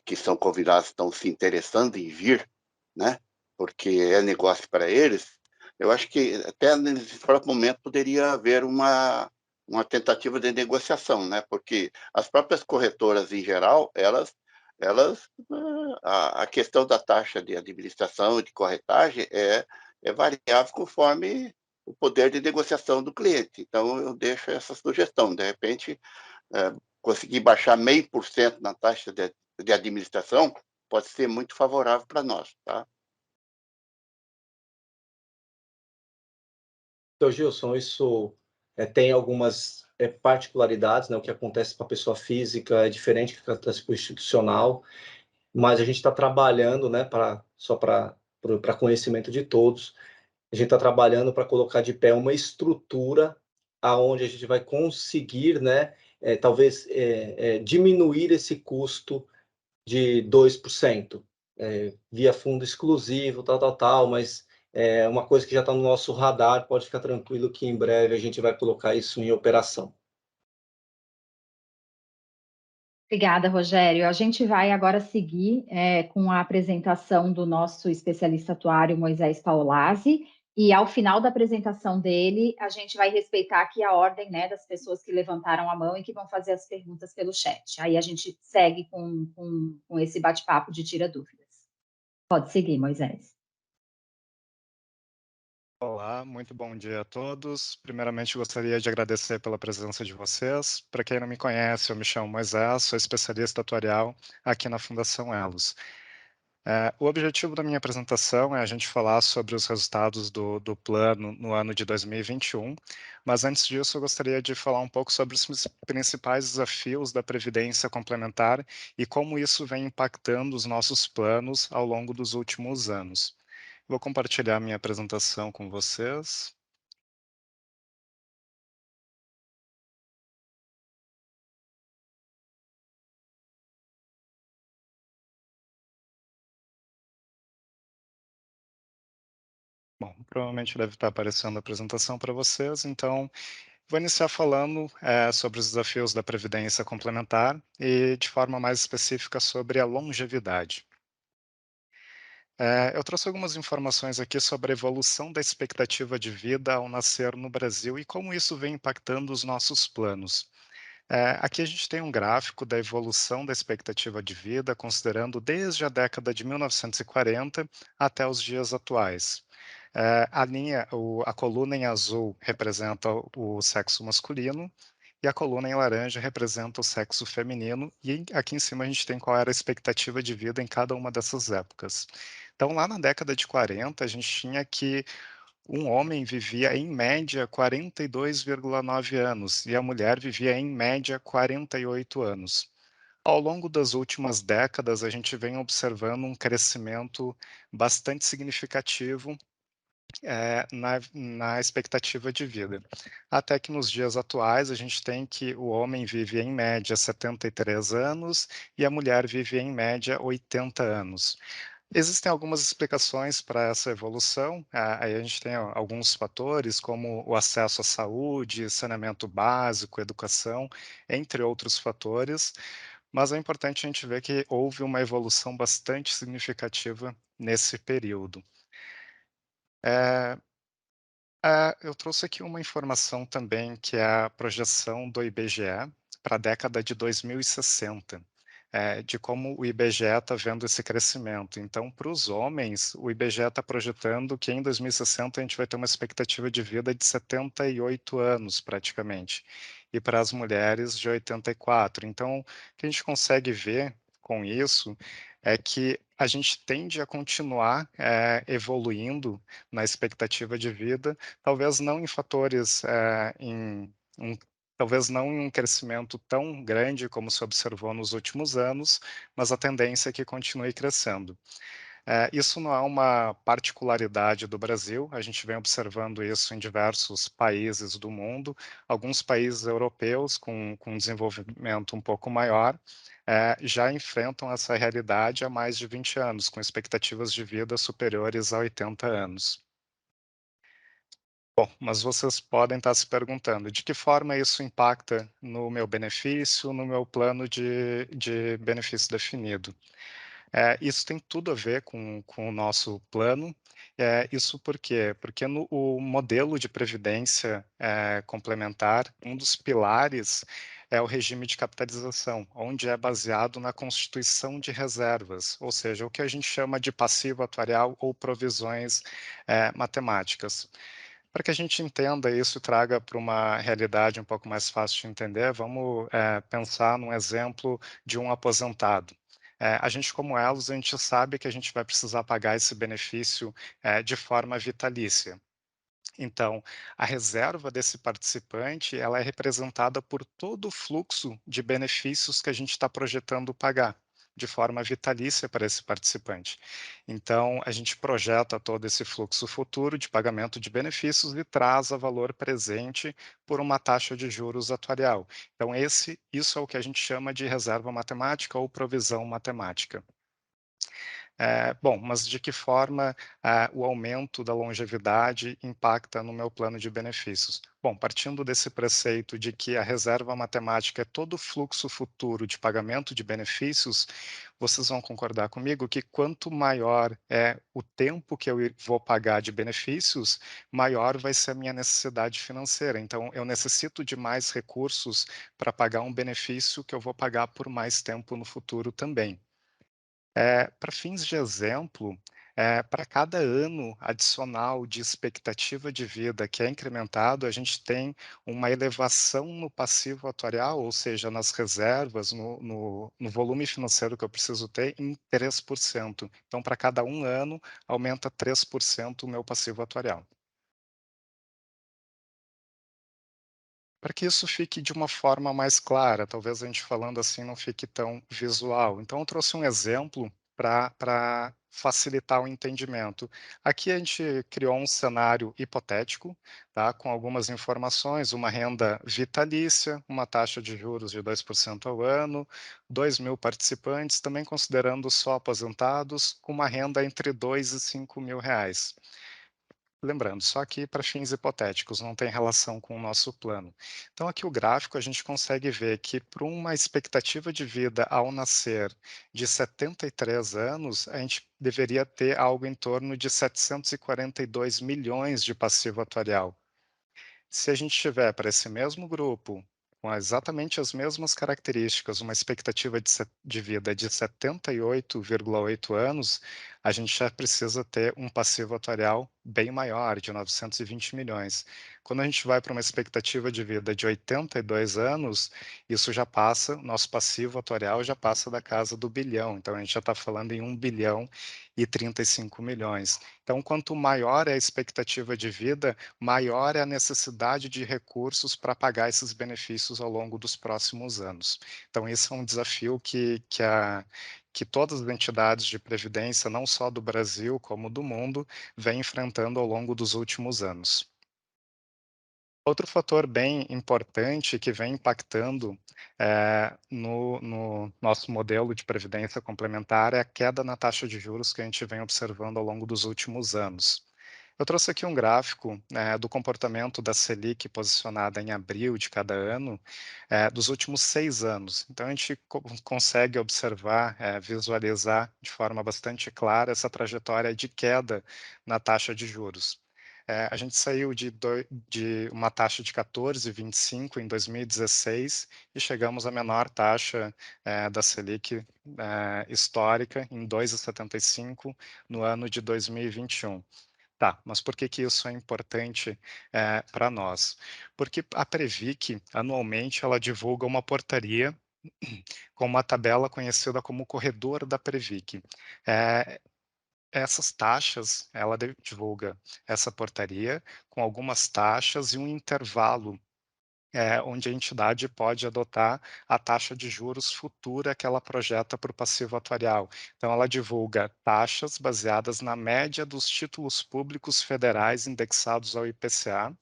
que são convidados estão se interessando em vir, né, porque é negócio para eles. Eu acho que até nesse próprio momento poderia haver uma tentativa de negociação, né, porque as próprias corretoras, em geral, a questão da taxa de administração e de corretagem é variável conforme o poder de negociação do cliente. Então, eu deixo essa sugestão. De repente, conseguir baixar 0,5% na taxa de administração pode ser muito favorável para nós. Tá? Então, Gilson, isso tem algumas particularidades, né? O que acontece para a pessoa física é diferente do que acontece para o institucional, mas a gente está trabalhando, né, só para conhecimento de todos, a gente está trabalhando para colocar de pé uma estrutura aonde a gente vai conseguir, né, talvez diminuir esse custo de 2%, via fundo exclusivo, tal, mas é uma coisa que já está no nosso radar, pode ficar tranquilo que em breve a gente vai colocar isso em operação. Obrigada, Rogério. A gente vai agora seguir com a apresentação do nosso especialista atuário, Moisés Paolazzi, e ao final da apresentação dele, a gente vai respeitar aqui a ordem, né, das pessoas que levantaram a mão e que vão fazer as perguntas pelo chat. Aí a gente segue com esse bate-papo de tira dúvidas. Pode seguir, Moisés. Olá, muito bom dia a todos. Primeiramente, gostaria de agradecer pela presença de vocês. Para quem não me conhece, eu me chamo Moisés, sou especialista atuarial aqui na Fundação Elos. O objetivo da minha apresentação é a gente falar sobre os resultados do plano no ano de 2021, mas antes disso eu gostaria de falar um pouco sobre os principais desafios da Previdência Complementar e como isso vem impactando os nossos planos ao longo dos últimos anos. Vou compartilhar minha apresentação com vocês. Bom, provavelmente deve estar aparecendo a apresentação para vocês, então vou iniciar falando sobre os desafios da Previdência Complementar e, de forma mais específica, sobre a longevidade. Eu trouxe algumas informações aqui sobre a evolução da expectativa de vida ao nascer no Brasil e como isso vem impactando os nossos planos. Aqui a gente tem um gráfico da evolução da expectativa de vida, considerando desde a década de 1940 até os dias atuais. A coluna em azul representa o sexo masculino e a coluna em laranja representa o sexo feminino, e aqui em cima a gente tem qual era a expectativa de vida em cada uma dessas épocas. Então, lá na década de 40, a gente tinha que um homem vivia em média 42,9 anos e a mulher vivia em média 48 anos. Ao longo das últimas décadas, a gente vem observando um crescimento bastante significativo na expectativa de vida. Até que nos dias atuais a gente tem que o homem vive em média 73 anos e a mulher vive em média 80 anos. Existem algumas explicações para essa evolução. Aí a gente tem alguns fatores, como o acesso à saúde, saneamento básico, educação, entre outros fatores, mas é importante a gente ver que houve uma evolução bastante significativa nesse período. Eu trouxe aqui uma informação também, que é a projeção do IBGE para a década de 2060, de como o IBGE está vendo esse crescimento. Então, para os homens, o IBGE está projetando que em 2060 a gente vai ter uma expectativa de vida de 78 anos, praticamente, e para as mulheres de 84. Então, o que a gente consegue ver com isso é que a gente tende a continuar evoluindo na expectativa de vida, talvez não em fatores, talvez não em um crescimento tão grande como se observou nos últimos anos, mas a tendência é que continue crescendo. Isso não é uma particularidade do Brasil, a gente vem observando isso em diversos países do mundo, alguns países europeus com desenvolvimento um pouco maior, já enfrentam essa realidade há mais de 20 anos, com expectativas de vida superiores a 80 anos. Bom, mas vocês podem estar se perguntando, de que forma isso impacta no meu benefício, no meu plano de benefício definido? Isso tem tudo a ver com o nosso plano. Isso por quê? Porque o modelo de previdência complementar, um dos pilares é o regime de capitalização, onde é baseado na constituição de reservas, ou seja, o que a gente chama de passivo atuarial ou provisões matemáticas. Para que a gente entenda isso e traga para uma realidade um pouco mais fácil de entender, vamos pensar num exemplo de um aposentado. A gente, como elos, a gente sabe que a gente vai precisar pagar esse benefício de forma vitalícia. Então, a reserva desse participante, ela é representada por todo o fluxo de benefícios que a gente está projetando pagar, de forma vitalícia para esse participante. Então, a gente projeta todo esse fluxo futuro de pagamento de benefícios e traz a valor presente por uma taxa de juros atuarial. Então, isso é o que a gente chama de reserva matemática ou provisão matemática. Bom, mas de que forma o aumento da longevidade impacta no meu plano de benefícios? Bom, partindo desse preceito de que a reserva matemática é todo o fluxo futuro de pagamento de benefícios, vocês vão concordar comigo que quanto maior é o tempo que eu vou pagar de benefícios, maior vai ser a minha necessidade financeira. Então, eu necessito de mais recursos para pagar um benefício que eu vou pagar por mais tempo no futuro também. Para fins de exemplo, para cada ano adicional de expectativa de vida que é incrementado, a gente tem uma elevação no passivo atuarial, ou seja, nas reservas, no volume financeiro que eu preciso ter, em 3%. Então, para cada um ano, aumenta 3% o meu passivo atuarial. Para que isso fique de uma forma mais clara, talvez a gente falando assim não fique tão visual. Então, eu trouxe um exemplo para facilitar o entendimento. Aqui a gente criou um cenário hipotético, tá, com algumas informações, uma renda vitalícia, uma taxa de juros de 2% ao ano, 2.000 participantes, também considerando só aposentados, com uma renda entre 2 e 5 mil reais. Lembrando, só que para fins hipotéticos, não tem relação com o nosso plano. Então, aqui o gráfico, a gente consegue ver que para uma expectativa de vida ao nascer de 73 anos, a gente deveria ter algo em torno de 742 milhões de passivo atuarial. Se a gente tiver para esse mesmo grupo, com exatamente as mesmas características, uma expectativa de vida de 78,8 anos, a gente já precisa ter um passivo atuarial bem maior, de 920 milhões. Quando a gente vai para uma expectativa de vida de 82 anos, isso já passa, nosso passivo atuarial já passa da casa do bilhão. Então, a gente já está falando em 1 bilhão e 35 milhões. Então, quanto maior é a expectativa de vida, maior é a necessidade de recursos para pagar esses benefícios ao longo dos próximos anos. Então, esse é um desafio que todas as entidades de previdência, não só do Brasil, como do mundo, vêm enfrentando ao longo dos últimos anos. Outro fator bem importante que vem impactando no nosso modelo de previdência complementar é a queda na taxa de juros que a gente vem observando ao longo dos últimos anos. Eu trouxe aqui um gráfico do comportamento da Selic posicionada em abril de cada ano, dos últimos 6 anos. Então, a gente consegue observar, visualizar de forma bastante clara essa trajetória de queda na taxa de juros. A gente saiu de uma taxa de 14,25 em 2016 e chegamos à menor taxa da Selic histórica em 2,75 no ano de 2021. Tá, mas por que que isso é importante para nós? Porque a Previc, anualmente, ela divulga uma portaria com uma tabela conhecida como corredor da Previc. Essas taxas, ela divulga essa portaria com algumas taxas e um intervalo onde a entidade pode adotar a taxa de juros futura que ela projeta para o passivo atuarial. Então, ela divulga taxas baseadas na média dos títulos públicos federais indexados ao IPCA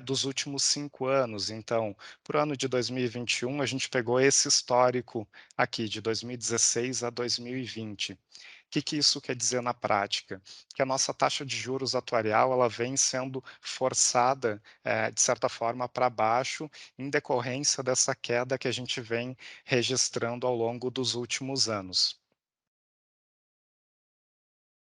dos últimos 5 anos. Então, para o ano de 2021, a gente pegou esse histórico aqui, de 2016 a 2020. O que isso quer dizer na prática? Que a nossa taxa de juros atuarial ela vem sendo forçada, de certa forma, para baixo, em decorrência dessa queda que a gente vem registrando ao longo dos últimos anos.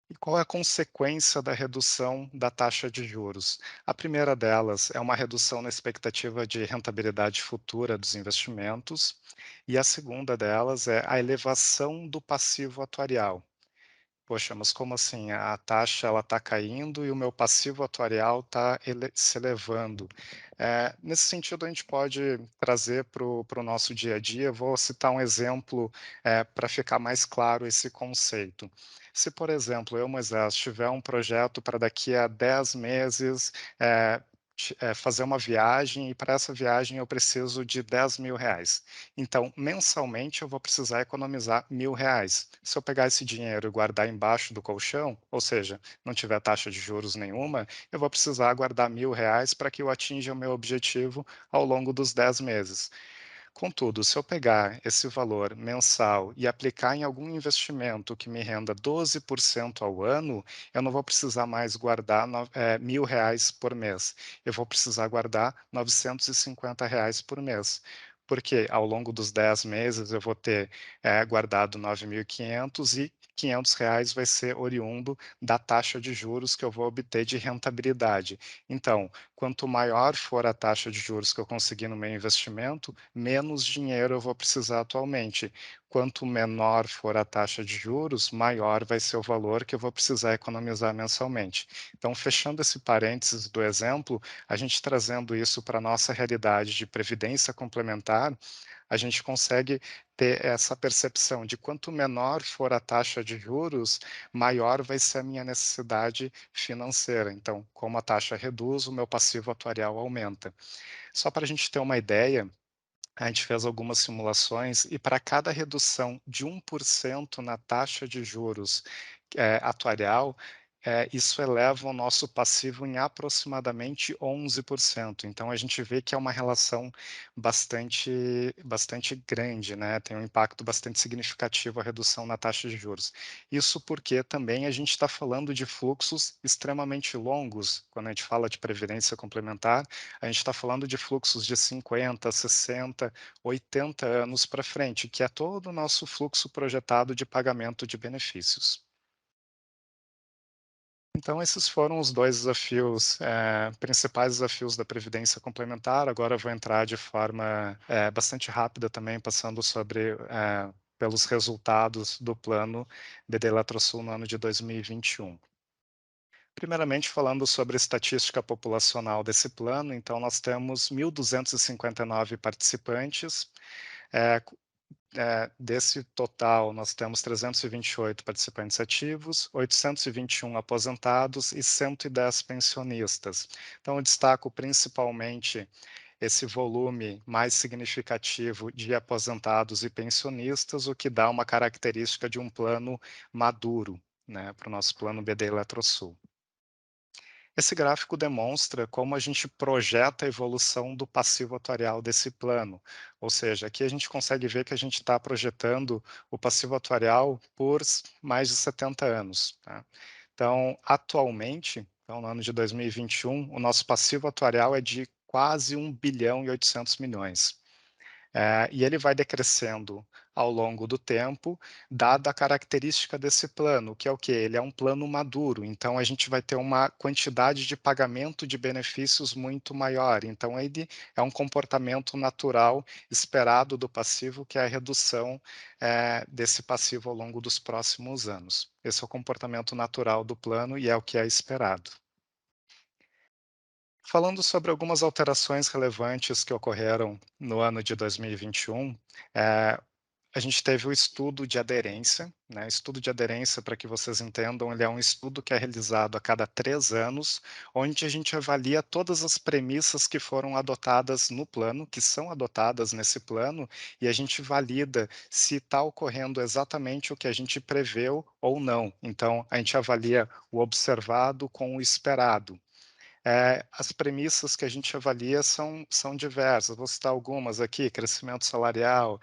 E qual é a consequência da redução da taxa de juros? A primeira delas é uma redução na expectativa de rentabilidade futura dos investimentos, e a segunda delas é a elevação do passivo atuarial. Poxa, mas como assim? A taxa ela está caindo e o meu passivo atuarial está se elevando. Nesse sentido, a gente pode trazer para o nosso dia a dia. Vou citar um exemplo para ficar mais claro esse conceito. Se, por exemplo, eu, Moisés, tiver um projeto para daqui a 10 meses fazer uma viagem e para essa viagem eu preciso de 10 mil reais. Então, mensalmente eu vou precisar economizar R$ 1.000. Se eu pegar esse dinheiro e guardar embaixo do colchão, ou seja, não tiver taxa de juros nenhuma, eu vou precisar guardar R$ 1.000 para que eu atinja o meu objetivo ao longo dos 10 meses. Contudo, se eu pegar esse valor mensal e aplicar em algum investimento que me renda 12% ao ano, eu não vou precisar mais guardar R$ 1.000 por mês. Eu vou precisar guardar R$ 950 por mês. Porque ao longo dos 10 meses eu vou ter guardado 9.500 e R$ 500 vai ser oriundo da taxa de juros que eu vou obter de rentabilidade. Então, quanto maior for a taxa de juros que eu conseguir no meu investimento, menos dinheiro eu vou precisar atualmente. Quanto menor for a taxa de juros, maior vai ser o valor que eu vou precisar economizar mensalmente. Então, fechando esse parênteses do exemplo, a gente trazendo isso para a nossa realidade de previdência complementar, a gente consegue ter essa percepção de quanto menor for a taxa de juros, maior vai ser a minha necessidade financeira. Então, como a taxa reduz, o meu passivo atuarial aumenta. Só para a gente ter uma ideia, a gente fez algumas simulações e para cada redução de 1% na taxa de juros atuarial, isso eleva o nosso passivo em aproximadamente 11%. Então, a gente vê que é uma relação bastante grande, né? Tem um impacto bastante significativo a redução na taxa de juros. Isso porque também a gente está falando de fluxos extremamente longos. Quando a gente fala de previdência complementar, a gente está falando de fluxos de 50, 60, 80 anos para frente, que é todo o nosso fluxo projetado de pagamento de benefícios. Então, esses foram os dois desafios, principais desafios da Previdência Complementar. Agora eu vou entrar de forma bastante rápida também, passando pelos resultados do plano BD Eletrosul no ano de 2021. Primeiramente, falando sobre a estatística populacional desse plano, então nós temos 1.259 participantes. Desse total, nós temos 328 participantes ativos, 821 aposentados e 110 pensionistas. Então, eu destaco principalmente esse volume mais significativo de aposentados e pensionistas, o que dá uma característica de um plano maduro, né, para o nosso plano BD Eletrosul. Esse gráfico demonstra como a gente projeta a evolução do passivo atuarial desse plano, ou seja, aqui a gente consegue ver que a gente está projetando o passivo atuarial por mais de 70 anos. Tá? Então, atualmente, então, no ano de 2021, o nosso passivo atuarial é de quase 1 bilhão e 800 milhões. E ele vai decrescendo ao longo do tempo, dada a característica desse plano, que é o quê? Ele é um plano maduro, então a gente vai ter uma quantidade de pagamento de benefícios muito maior. Então, ele é um comportamento natural esperado do passivo, que é a redução desse passivo ao longo dos próximos anos. Esse é o comportamento natural do plano e é o que é esperado. Falando sobre algumas alterações relevantes que ocorreram no ano de 2021, a gente teve o estudo de aderência, né? Estudo de aderência, para que vocês entendam, ele é um estudo que é realizado a cada 3 anos, onde a gente avalia todas as premissas que foram adotadas no plano, que são adotadas nesse plano, e a gente valida se está ocorrendo exatamente o que a gente preveu ou não. Então, a gente avalia o observado com o esperado. As premissas que a gente avalia são diversas. Vou citar algumas aqui: crescimento salarial,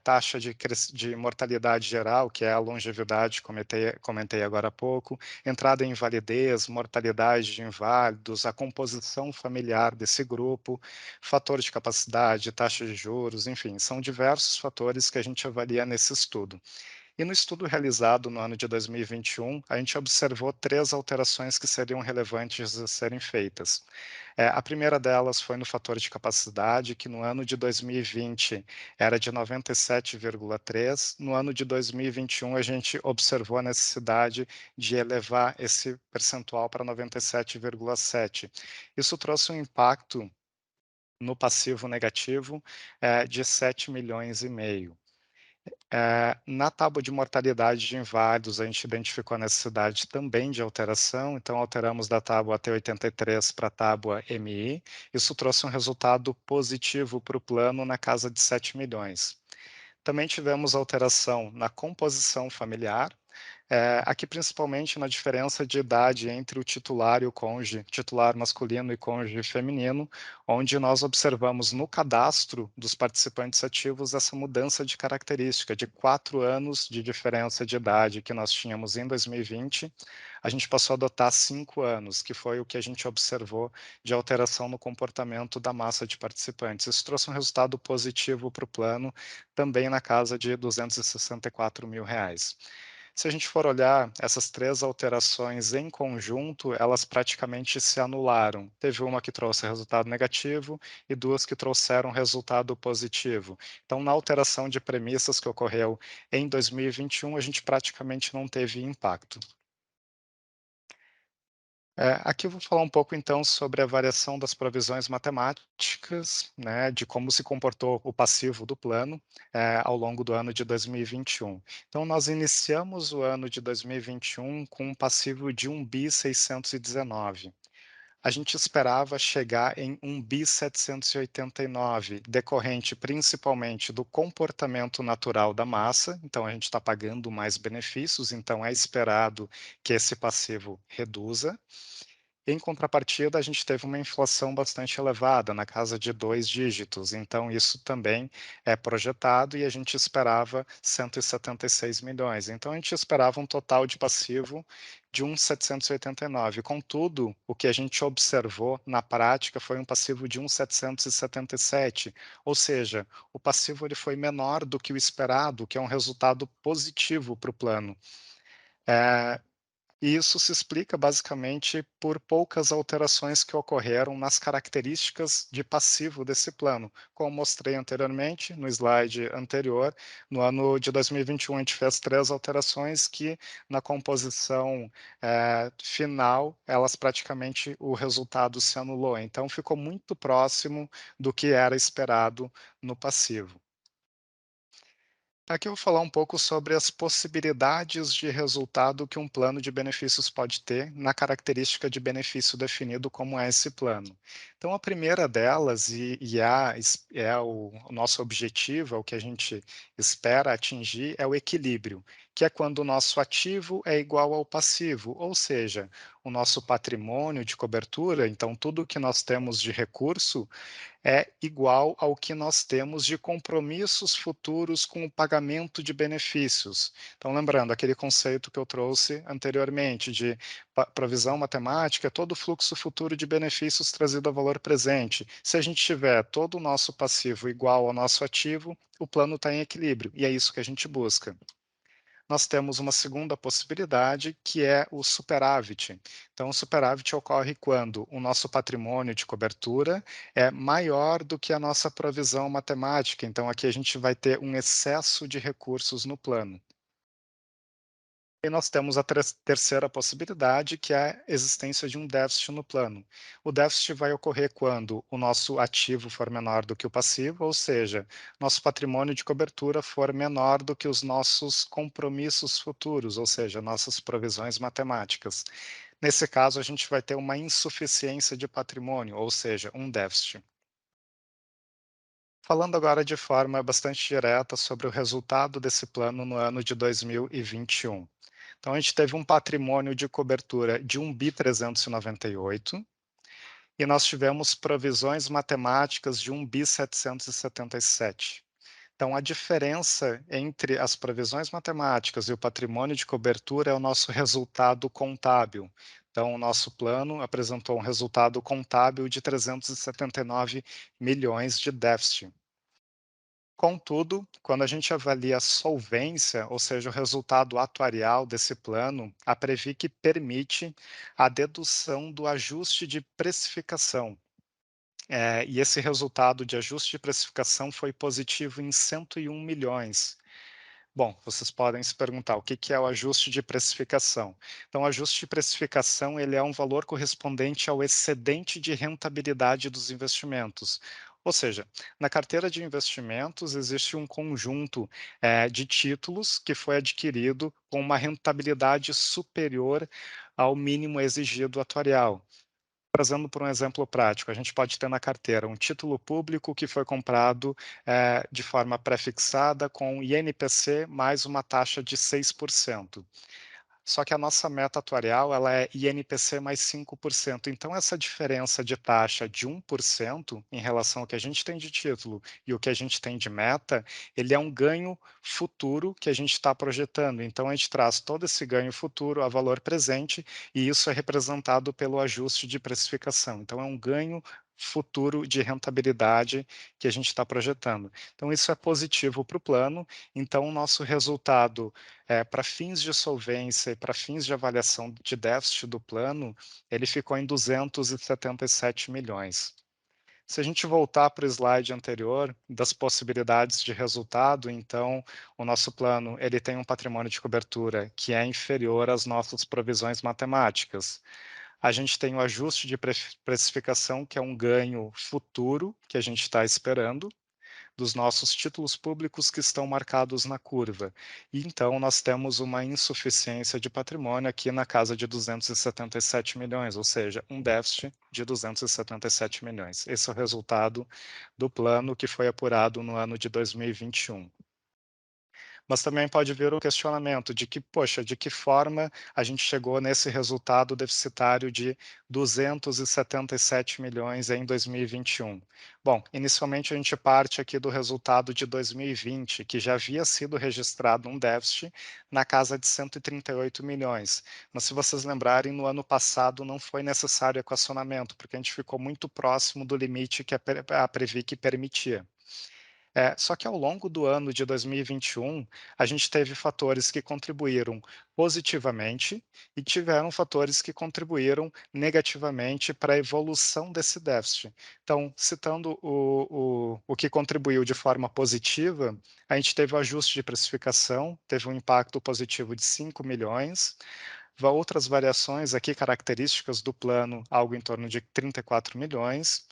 taxa de mortalidade geral, que é a longevidade, comentei agora há pouco, entrada em invalidez, mortalidade de inválidos, a composição familiar desse grupo, fator de capacidade, taxa de juros, enfim, são diversos fatores que a gente avalia nesse estudo. E no estudo realizado no ano de 2021, a gente observou 3 alterações que seriam relevantes a serem feitas. A primeira delas foi no fator de capacidade, que no ano de 2020 era de 97,3. No ano de 2021, a gente observou a necessidade de elevar esse percentual para 97,7. Isso trouxe um impacto no passivo negativo de 7,5 milhões. Na tábua de mortalidade de inválidos, a gente identificou a necessidade também de alteração, então alteramos da tábua T83 para a tábua MI. Isso trouxe um resultado positivo para o plano na casa de 7 milhões. Também tivemos alteração na composição familiar, aqui principalmente na diferença de idade entre o titular e o cônjuge, titular masculino e cônjuge feminino, onde nós observamos no cadastro dos participantes ativos essa mudança de característica de 4 anos de diferença de idade que nós tínhamos em 2020, a gente passou a adotar 5 anos, que foi o que a gente observou de alteração no comportamento da massa de participantes. Isso trouxe um resultado positivo para o plano, também na casa de R$ 264 mil. Se a gente for olhar essas 3 alterações em conjunto, elas praticamente se anularam. Teve uma que trouxe resultado negativo e 2 que trouxeram resultado positivo. Então, na alteração de premissas que ocorreu em 2021, a gente praticamente não teve impacto. Aqui eu vou falar um pouco, então, sobre a variação das provisões matemáticas, né, de como se comportou o passivo do plano ao longo do ano de 2021. Então, nós iniciamos o ano de 2021 com um passivo de 1.619. A gente esperava chegar em 1.789, decorrente principalmente do comportamento natural da massa, então a gente está pagando mais benefícios, então é esperado que esse passivo reduza. Em contrapartida, a gente teve uma inflação bastante elevada, na casa de 2 dígitos, então isso também é projetado e a gente esperava 176 milhões. Então a gente esperava um total de passivo de 1.789. Contudo, o que a gente observou na prática foi um passivo de 1.777, ou seja, o passivo ele foi menor do que o esperado, que é um resultado positivo para o plano. E isso se explica basicamente por poucas alterações que ocorreram nas características de passivo desse plano. Como mostrei anteriormente, no slide anterior, no ano de 2021 a gente fez 3 alterações que na composição final, elas praticamente o resultado se anulou. Então ficou muito próximo do que era esperado no passivo. Aqui eu vou falar um pouco sobre as possibilidades de resultado que um plano de benefícios pode ter na característica de benefício definido como é esse plano. Então, a primeira delas, é o nosso objetivo, é o que a gente espera atingir, é o equilíbrio, que é quando o nosso ativo é igual ao passivo, ou seja, o nosso patrimônio de cobertura, então tudo que nós temos de recurso, é igual ao que nós temos de compromissos futuros com o pagamento de benefícios. Então, lembrando, aquele conceito que eu trouxe anteriormente de provisão matemática, todo o fluxo futuro de benefícios trazido a valor presente. Se a gente tiver todo o nosso passivo igual ao nosso ativo, o plano está em equilíbrio, e é isso que a gente busca. Nós temos uma segunda possibilidade, que é o superávit. Então, o superávit ocorre quando o nosso patrimônio de cobertura é maior do que a nossa provisão matemática. Então, aqui a gente vai ter um excesso de recursos no plano. E nós temos a terceira possibilidade, que é a existência de um déficit no plano. O déficit vai ocorrer quando o nosso ativo for menor do que o passivo, ou seja, nosso patrimônio de cobertura for menor do que os nossos compromissos futuros, ou seja, nossas provisões matemáticas. Nesse caso, a gente vai ter uma insuficiência de patrimônio, ou seja, um déficit. Falando agora de forma bastante direta sobre o resultado desse plano no ano de 2021. Então, a gente teve um patrimônio de cobertura de 1.398 e nós tivemos provisões matemáticas de 1.777. Então, a diferença entre as provisões matemáticas e o patrimônio de cobertura é o nosso resultado contábil. Então, o nosso plano apresentou um resultado contábil de 379 milhões de déficit. Contudo, quando a gente avalia a solvência, ou seja, o resultado atuarial desse plano, a Previc permite a dedução do ajuste de precificação. E esse resultado de ajuste de precificação foi positivo em 101 milhões. Bom, vocês podem se perguntar o que é o ajuste de precificação. Então, o ajuste de precificação ele é um valor correspondente ao excedente de rentabilidade dos investimentos. Ou seja, na carteira de investimentos existe um conjunto de títulos que foi adquirido com uma rentabilidade superior ao mínimo exigido atuarial. Trazendo por um exemplo prático, a gente pode ter na carteira um título público que foi comprado de forma pré-fixada com INPC mais uma taxa de 6%. Só que a nossa meta atuarial ela é INPC mais 5%. Então, essa diferença de taxa de 1% em relação ao que a gente tem de título e o que a gente tem de meta, ele é um ganho futuro que a gente está projetando. Então, a gente traz todo esse ganho futuro a valor presente e isso é representado pelo ajuste de precificação. Então, é um ganho futuro de rentabilidade que a gente está projetando. Então, isso é positivo para o plano. Então, o nosso resultado para fins de solvência e para fins de avaliação de déficit do plano, ele ficou em 277 milhões. Se a gente voltar para o slide anterior, das possibilidades de resultado, então, o nosso plano ele tem um patrimônio de cobertura que é inferior às nossas provisões matemáticas. A gente tem o ajuste de precificação, que é um ganho futuro que a gente está esperando, dos nossos títulos públicos que estão marcados na curva. E então nós temos uma insuficiência de patrimônio aqui na casa de 277 milhões, ou seja, um déficit de 277 milhões. Esse é o resultado do plano que foi apurado no ano de 2021. Mas também pode vir o questionamento de que, poxa, de que forma a gente chegou nesse resultado deficitário de 277 milhões em 2021? Bom, inicialmente a gente parte aqui do resultado de 2020, que já havia sido registrado um déficit na casa de 138 milhões. Mas se vocês lembrarem, no ano passado não foi necessário equacionamento, porque a gente ficou muito próximo do limite que a Previc permitia. Só que ao longo do ano de 2021, a gente teve fatores que contribuíram positivamente e tiveram fatores que contribuíram negativamente para a evolução desse déficit. Então, citando o que contribuiu de forma positiva, a gente teve o ajuste de precificação, teve um impacto positivo de 5 milhões, outras variações aqui características do plano, algo em torno de 34 milhões.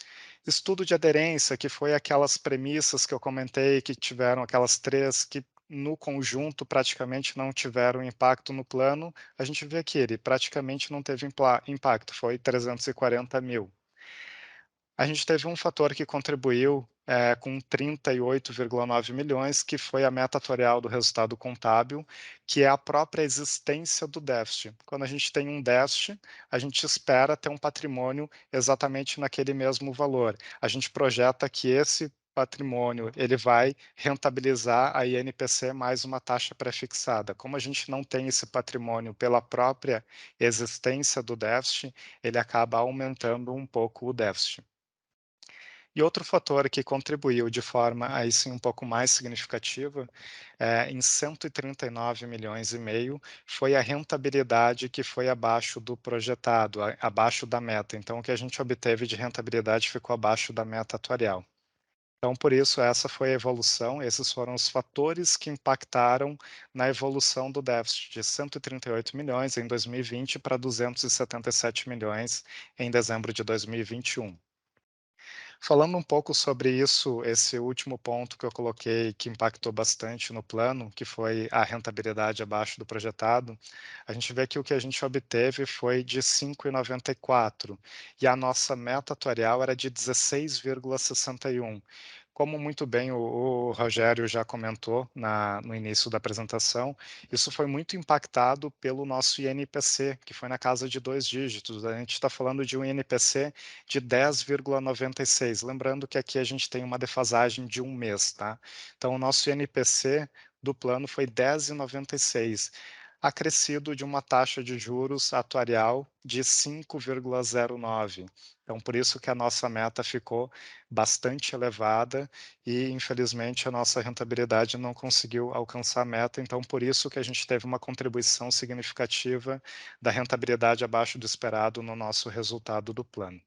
Estudo de aderência, que foi aquelas premissas que eu comentei, que tiveram aquelas 3 que no conjunto praticamente não tiveram impacto no plano, a gente vê que ele praticamente não teve impacto, foi 340 mil. A gente teve um fator que contribuiu com 38,9 milhões, que foi a meta atuarial do resultado contábil, que é a própria existência do déficit. Quando a gente tem um déficit, a gente espera ter um patrimônio exatamente naquele mesmo valor. A gente projeta que esse patrimônio ele vai rentabilizar a INPC mais uma taxa pré-fixada. Como a gente não tem esse patrimônio pela própria existência do déficit, ele acaba aumentando um pouco o déficit. E outro fator que contribuiu de forma aí sim um pouco mais significativa, em 139 milhões e meio, foi a rentabilidade que foi abaixo do projetado, abaixo da meta. Então, o que a gente obteve de rentabilidade ficou abaixo da meta atuarial. Então, por isso, essa foi a evolução, esses foram os fatores que impactaram na evolução do déficit de 138 milhões em 2020 para 277 milhões em dezembro de 2021. Falando um pouco sobre isso, esse último ponto que eu coloquei, que impactou bastante no plano, que foi a rentabilidade abaixo do projetado, a gente vê que o que a gente obteve foi de 5,94 e a nossa meta atuarial era de 16,61. Como muito bem o Rogério já comentou no início da apresentação, isso foi muito impactado pelo nosso INPC, que foi na casa de 2 dígitos. A gente está falando de um INPC de 10,96. Lembrando que aqui a gente tem uma defasagem de um mês, tá? Então, o nosso INPC do plano foi 10,96, acrescido de uma taxa de juros atuarial de 5,09. Então, por isso que a nossa meta ficou bastante elevada e, infelizmente, a nossa rentabilidade não conseguiu alcançar a meta. Então, por isso que a gente teve uma contribuição significativa da rentabilidade abaixo do esperado no nosso resultado do plano.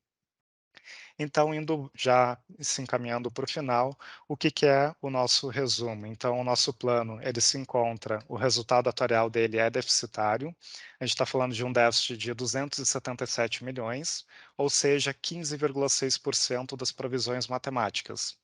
Então, indo já se encaminhando para o final, o que é o nosso resumo? Então, o nosso plano, ele se encontra, o resultado atuarial dele é deficitário, a gente está falando de um déficit de 277 milhões, ou seja, 15,6% das provisões matemáticas.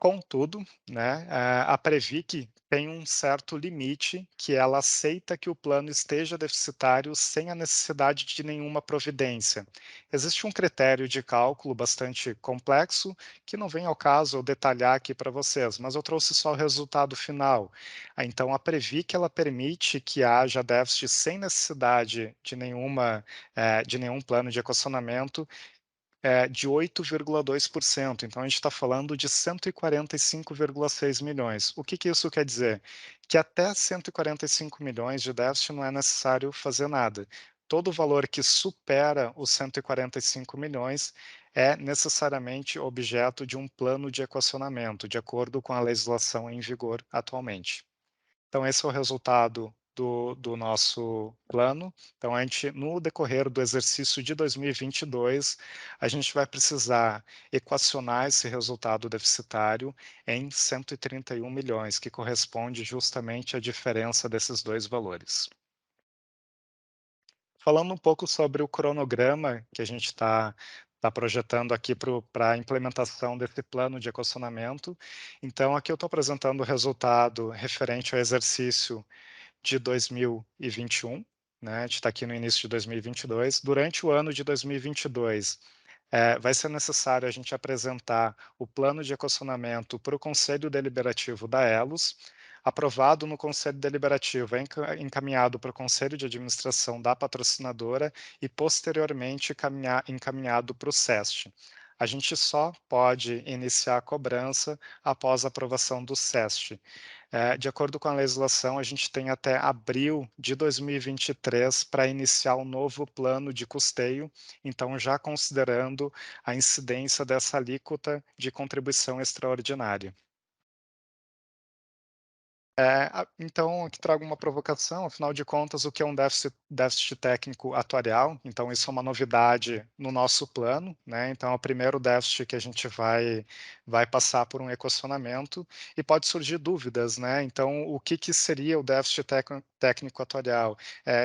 Contudo, né, a Previc tem um certo limite que ela aceita que o plano esteja deficitário sem a necessidade de nenhuma providência. Existe um critério de cálculo bastante complexo que não vem ao caso eu detalhar aqui para vocês, mas eu trouxe só o resultado final. Então, a Previc ela permite que haja déficit sem necessidade de nenhum plano de equacionamento de 8,2%. Então, a gente está falando de 145,6 milhões. O que isso quer dizer? Que até 145 milhões de déficit não é necessário fazer nada. Todo valor que supera os 145 milhões é necessariamente objeto de um plano de equacionamento, de acordo com a legislação em vigor atualmente. Então, esse é o resultado do nosso plano. Então, no decorrer do exercício de 2022, a gente vai precisar equacionar esse resultado deficitário em 131 milhões, que corresponde justamente à diferença desses dois valores. Falando um pouco sobre o cronograma que a gente está projetando aqui para a implementação desse plano de equacionamento. Então, aqui eu estou apresentando o resultado referente ao exercício de 2021, né? A gente está aqui no início de 2022. Durante o ano de 2022, vai ser necessário a gente apresentar o plano de equacionamento para o Conselho Deliberativo da ELUS, aprovado no Conselho Deliberativo, é encaminhado para o Conselho de Administração da patrocinadora e, posteriormente, encaminhado para o SEST. a gente só pode iniciar a cobrança após a aprovação do SEST. De acordo com a legislação, a gente tem até abril de 2023 para iniciar um novo plano de custeio, então já considerando a incidência dessa alíquota de contribuição extraordinária. Então, aqui trago uma provocação, afinal de contas, o que é um déficit técnico atuarial? Então, isso é uma novidade no nosso plano, né? Então, é o primeiro déficit que a gente vai passar por um equacionamento e pode surgir dúvidas, né? Então, o que seria o déficit técnico atuarial?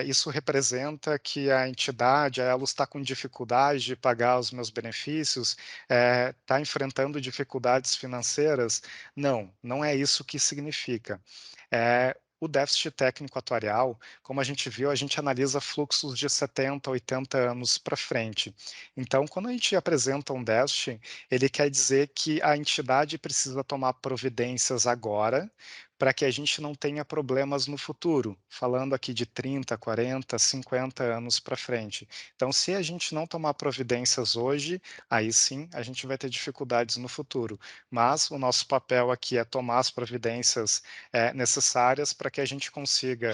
Isso representa que a entidade, ela está com dificuldade de pagar os meus benefícios, está enfrentando dificuldades financeiras? Não, não é isso que significa. O déficit técnico atuarial, como a gente viu, a gente analisa fluxos de 70, 80 anos para frente. Então, quando a gente apresenta um déficit, ele quer dizer que a entidade precisa tomar providências agora para que a gente não tenha problemas no futuro, falando aqui de 30, 40, 50 anos para frente. Então, se a gente não tomar providências hoje, aí sim a gente vai ter dificuldades no futuro. Mas o nosso papel aqui é tomar as providências necessárias para que a gente consiga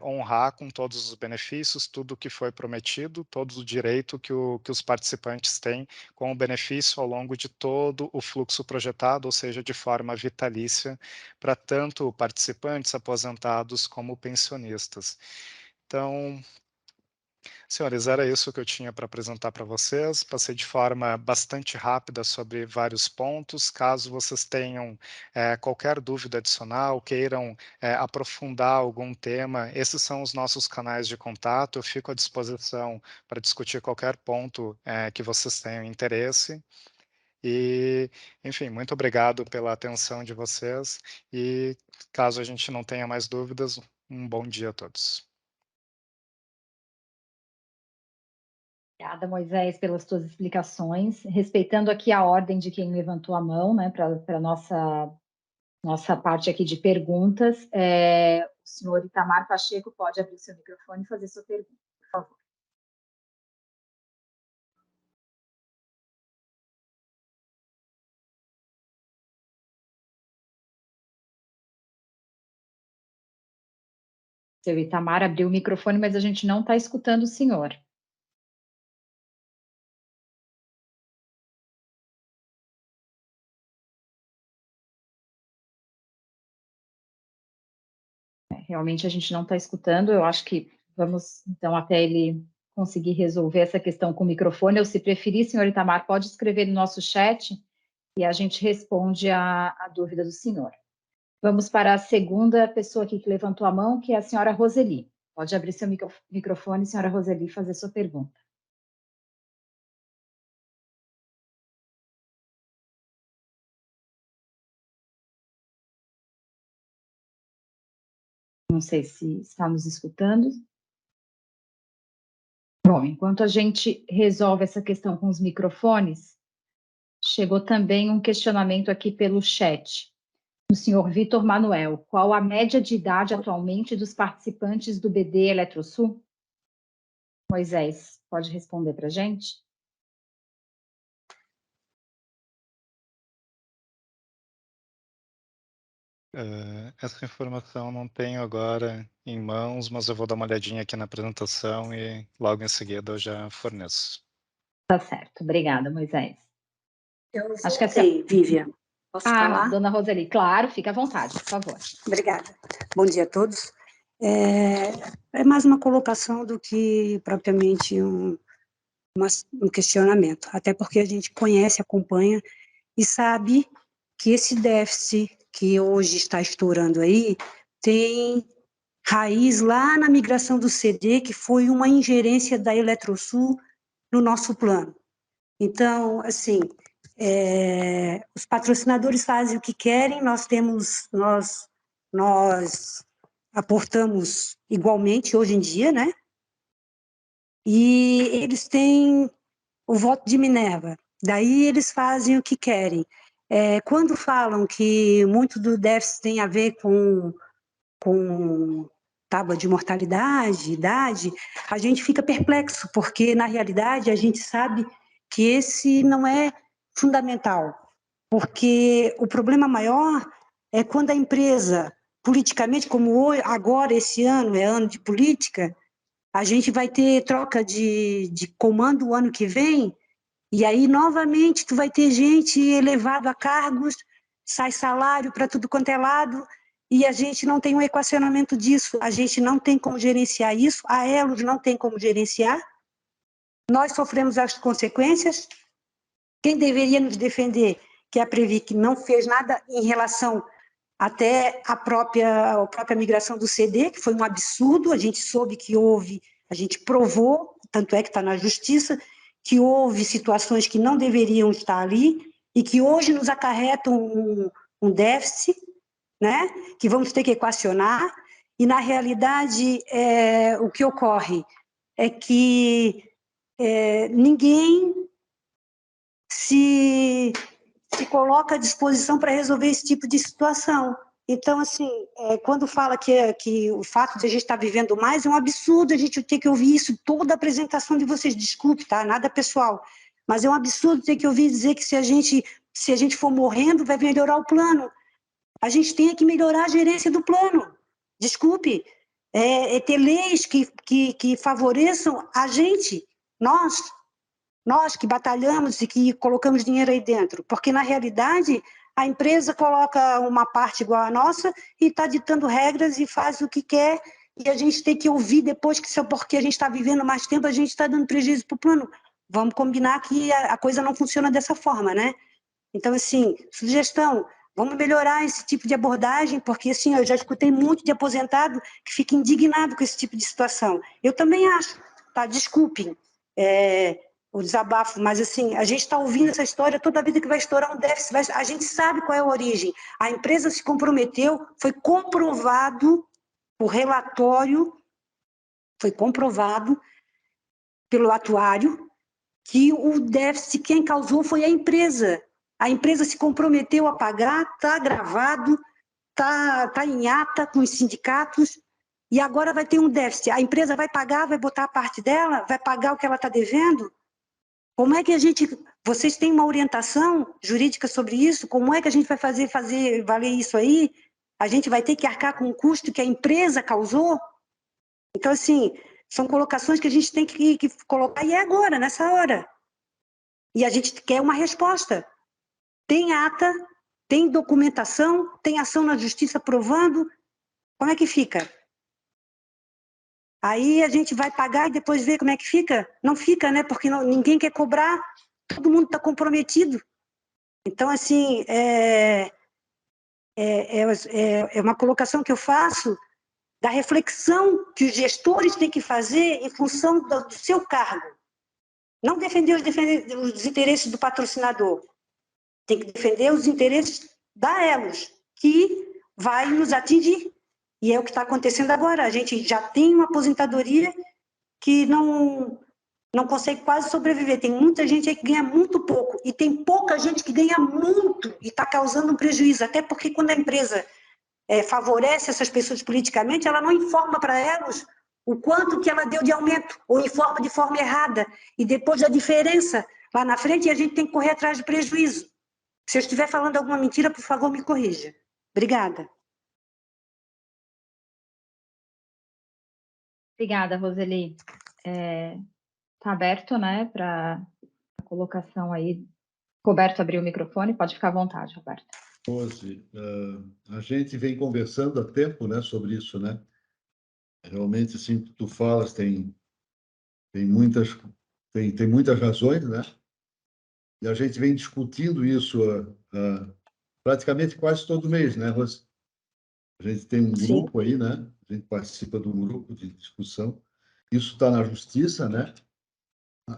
honrar com todos os benefícios, tudo o que foi prometido, todo o direito que os participantes têm com o benefício ao longo de todo o fluxo projetado, ou seja, de forma vitalícia, para tanto participantes, aposentados, como pensionistas. Então, senhores, era isso que eu tinha para apresentar para vocês. Passei de forma bastante rápida sobre vários pontos. Caso vocês tenham qualquer dúvida adicional, queiram aprofundar algum tema, esses são os nossos canais de contato. Eu fico à disposição para discutir qualquer ponto que vocês tenham interesse. E, enfim, muito obrigado pela atenção de vocês. E, caso a gente não tenha mais dúvidas, um bom dia a todos. Obrigada, Moisés, pelas tuas explicações. Respeitando aqui a ordem de quem levantou a mão, né, para a nossa parte aqui de perguntas, o senhor Itamar Pacheco pode abrir seu microfone e fazer sua pergunta, por favor. Seu Itamar abriu o microfone, mas a gente não está escutando o senhor. Realmente a gente não está escutando. Eu acho que vamos, então, até ele conseguir resolver essa questão com o microfone. Ou, se preferir, senhor Itamar, pode escrever no nosso chat e a gente responde a dúvida do senhor. Vamos para a segunda pessoa aqui que levantou a mão, que é a senhora Roseli. Pode abrir seu microfone, senhora Roseli, e fazer sua pergunta. Não sei se está nos escutando. Bom, enquanto a gente resolve essa questão com os microfones, chegou também um questionamento aqui pelo chat, do senhor Vitor Manuel. Qual a média de idade atualmente dos participantes do BD Eletrosul? Moisés, pode responder para a gente? Essa informação não tenho agora em mãos, mas eu vou dar uma olhadinha aqui na apresentação e logo em seguida eu já forneço. Tá certo, obrigada, Moisés. Eu Acho que voltei, Vivian. Posso falar? Dona Roseli, claro, fica à vontade, por favor. Obrigada. Bom dia a todos. É mais uma colocação do que propriamente um questionamento, até porque a gente conhece, acompanha e sabe que esse déficit que hoje está estourando aí tem raiz lá na migração do CD, que foi uma ingerência da Eletrosul no nosso plano. Então, assim, os patrocinadores fazem o que querem, nós aportamos igualmente hoje em dia, né? E eles têm o voto de Minerva, daí eles fazem o que querem. Quando falam que muito do déficit tem a ver com tábua de mortalidade, idade, a gente fica perplexo, porque, na realidade, a gente sabe que esse não é fundamental, porque o problema maior é quando a empresa, politicamente, como agora, esse ano é ano de política, a gente vai ter troca de comando o ano que vem, e aí, novamente, tu vai ter gente elevada a cargos, sai salário para tudo quanto é lado, e a gente não tem um equacionamento disso, a gente não tem como gerenciar isso, a Elos não tem como gerenciar, nós sofremos as consequências. Quem deveria nos defender, que é a Previc, não fez nada em relação até a própria migração do CD, que foi um absurdo, a gente soube que houve, a gente provou, tanto é que está na justiça, que houve situações que não deveriam estar ali e que hoje nos acarretam um déficit, né, que vamos ter que equacionar, e na realidade o que ocorre é que ninguém se coloca à disposição para resolver esse tipo de situação. Então, assim, quando fala que o fato de a gente estar vivendo mais é um absurdo, a gente ter que ouvir isso toda a apresentação de vocês, desculpe, tá? Nada pessoal, mas é um absurdo ter que ouvir dizer que se a gente for morrendo, vai melhorar o plano. A gente tem que melhorar a gerência do plano, desculpe, ter leis que favoreçam a gente, nós que batalhamos e que colocamos dinheiro aí dentro, porque na realidade a empresa coloca uma parte igual a nossa e está ditando regras e faz o que quer, e a gente tem que ouvir depois que porque a gente está vivendo mais tempo, a gente está dando prejuízo para o plano. Vamos combinar que a coisa não funciona dessa forma, né? Então, assim, sugestão, vamos melhorar esse tipo de abordagem, porque assim, eu já escutei muito de aposentado que fica indignado com esse tipo de situação. Eu também acho, tá? Desculpem, o desabafo, mas assim, a gente está ouvindo essa história toda a vida que vai estourar um déficit, a gente sabe qual é a origem. A empresa se comprometeu, foi comprovado, o relatório foi comprovado pelo atuário que o déficit quem causou foi a empresa. A empresa se comprometeu a pagar, está gravado, está em ata com os sindicatos, e agora vai ter um déficit. A empresa vai pagar, vai botar a parte dela, vai pagar o que ela está devendo? Como é que vocês têm uma orientação jurídica sobre isso? Como é que a gente vai fazer valer isso aí? A gente vai ter que arcar com o custo que a empresa causou? Então, assim, são colocações que a gente tem que colocar, e é agora, nessa hora. E a gente quer uma resposta. Tem ata, tem documentação, tem ação na justiça provando. Como é que fica? Aí a gente vai pagar e depois ver como é que fica? Não fica, né? Porque ninguém quer cobrar, todo mundo está comprometido. Então, assim, é uma colocação que eu faço da reflexão que os gestores têm que fazer em função do seu cargo. Não defender os interesses do patrocinador, tem que defender os interesses da Elos, que vai nos atingir. E é o que está acontecendo agora. A gente já tem uma aposentadoria que não consegue quase sobreviver. Tem muita gente aí que ganha muito pouco, e tem pouca gente que ganha muito e está causando um prejuízo, até porque quando a empresa favorece essas pessoas politicamente, ela não informa para elas o quanto que ela deu de aumento, ou informa de forma errada, e depois da diferença lá na frente, a gente tem que correr atrás de prejuízo. Se eu estiver falando alguma mentira, por favor, me corrija. Obrigada. Obrigada, Roseli. Está aberto, né, para a colocação aí. Roberto abriu o microfone, pode ficar à vontade, Roberto. Rose, a gente vem conversando há tempo, né, sobre isso, né? Realmente, assim, que tu falas, tem muitas razões, né? E a gente vem discutindo isso praticamente quase todo mês, né, Rose? A gente tem um grupo aí, né? A gente participa de um grupo de discussão. Isso está na justiça, né?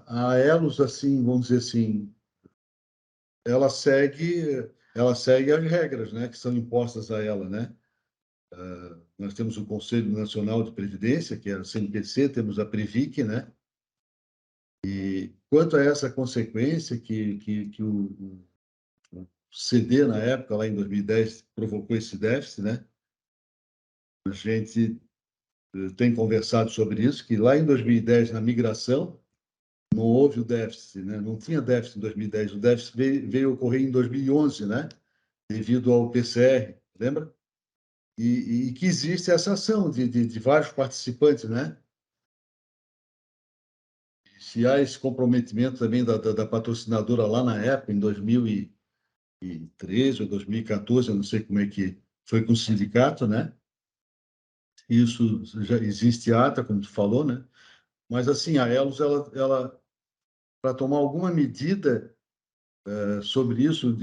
A Elos, assim, vamos dizer assim, ela segue as regras, né, que são impostas a ela, né? Nós temos o Conselho Nacional de Previdência, que é a CNPC, temos a Previc, né? E quanto a essa consequência que o CD, na época, lá em 2010, provocou esse déficit, né? A gente tem conversado sobre isso, que lá em 2010, na migração, não houve o déficit, né? Não tinha déficit em 2010. O déficit veio ocorrer em 2011, né? Devido ao PCR, lembra? E que existe essa ação de vários participantes, né? Se há esse comprometimento também da patrocinadora lá na época, em 2013 ou 2014, eu não sei como é que foi com o sindicato, né? Isso já existe ata, como tu falou, né? Mas, assim, a Elos, ela para tomar alguma medida sobre isso,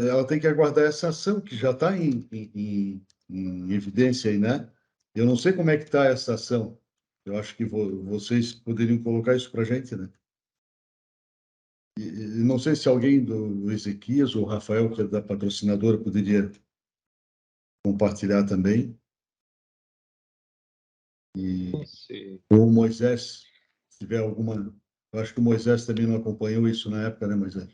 ela tem que aguardar essa ação, que já está em evidência aí, né? Eu não sei como é que está essa ação. Eu acho que vocês poderiam colocar isso para a gente, né? E não sei se alguém do Ezequias ou Rafael, que é da patrocinadora, poderia compartilhar também. Ou o Moisés, se tiver alguma... Eu acho que o Moisés também não acompanhou isso na época, né, Moisés?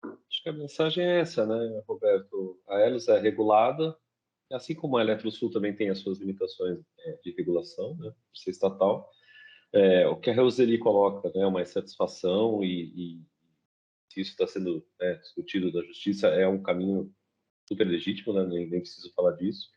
Acho que a mensagem é essa, né, Roberto? A Elos é regulada, assim como a Eletrosul também tem as suas limitações de regulação, né, por ser estatal. O que a Roseli coloca, né, uma insatisfação e se isso está sendo discutido da justiça, é um caminho super legítimo, né, nem preciso falar disso.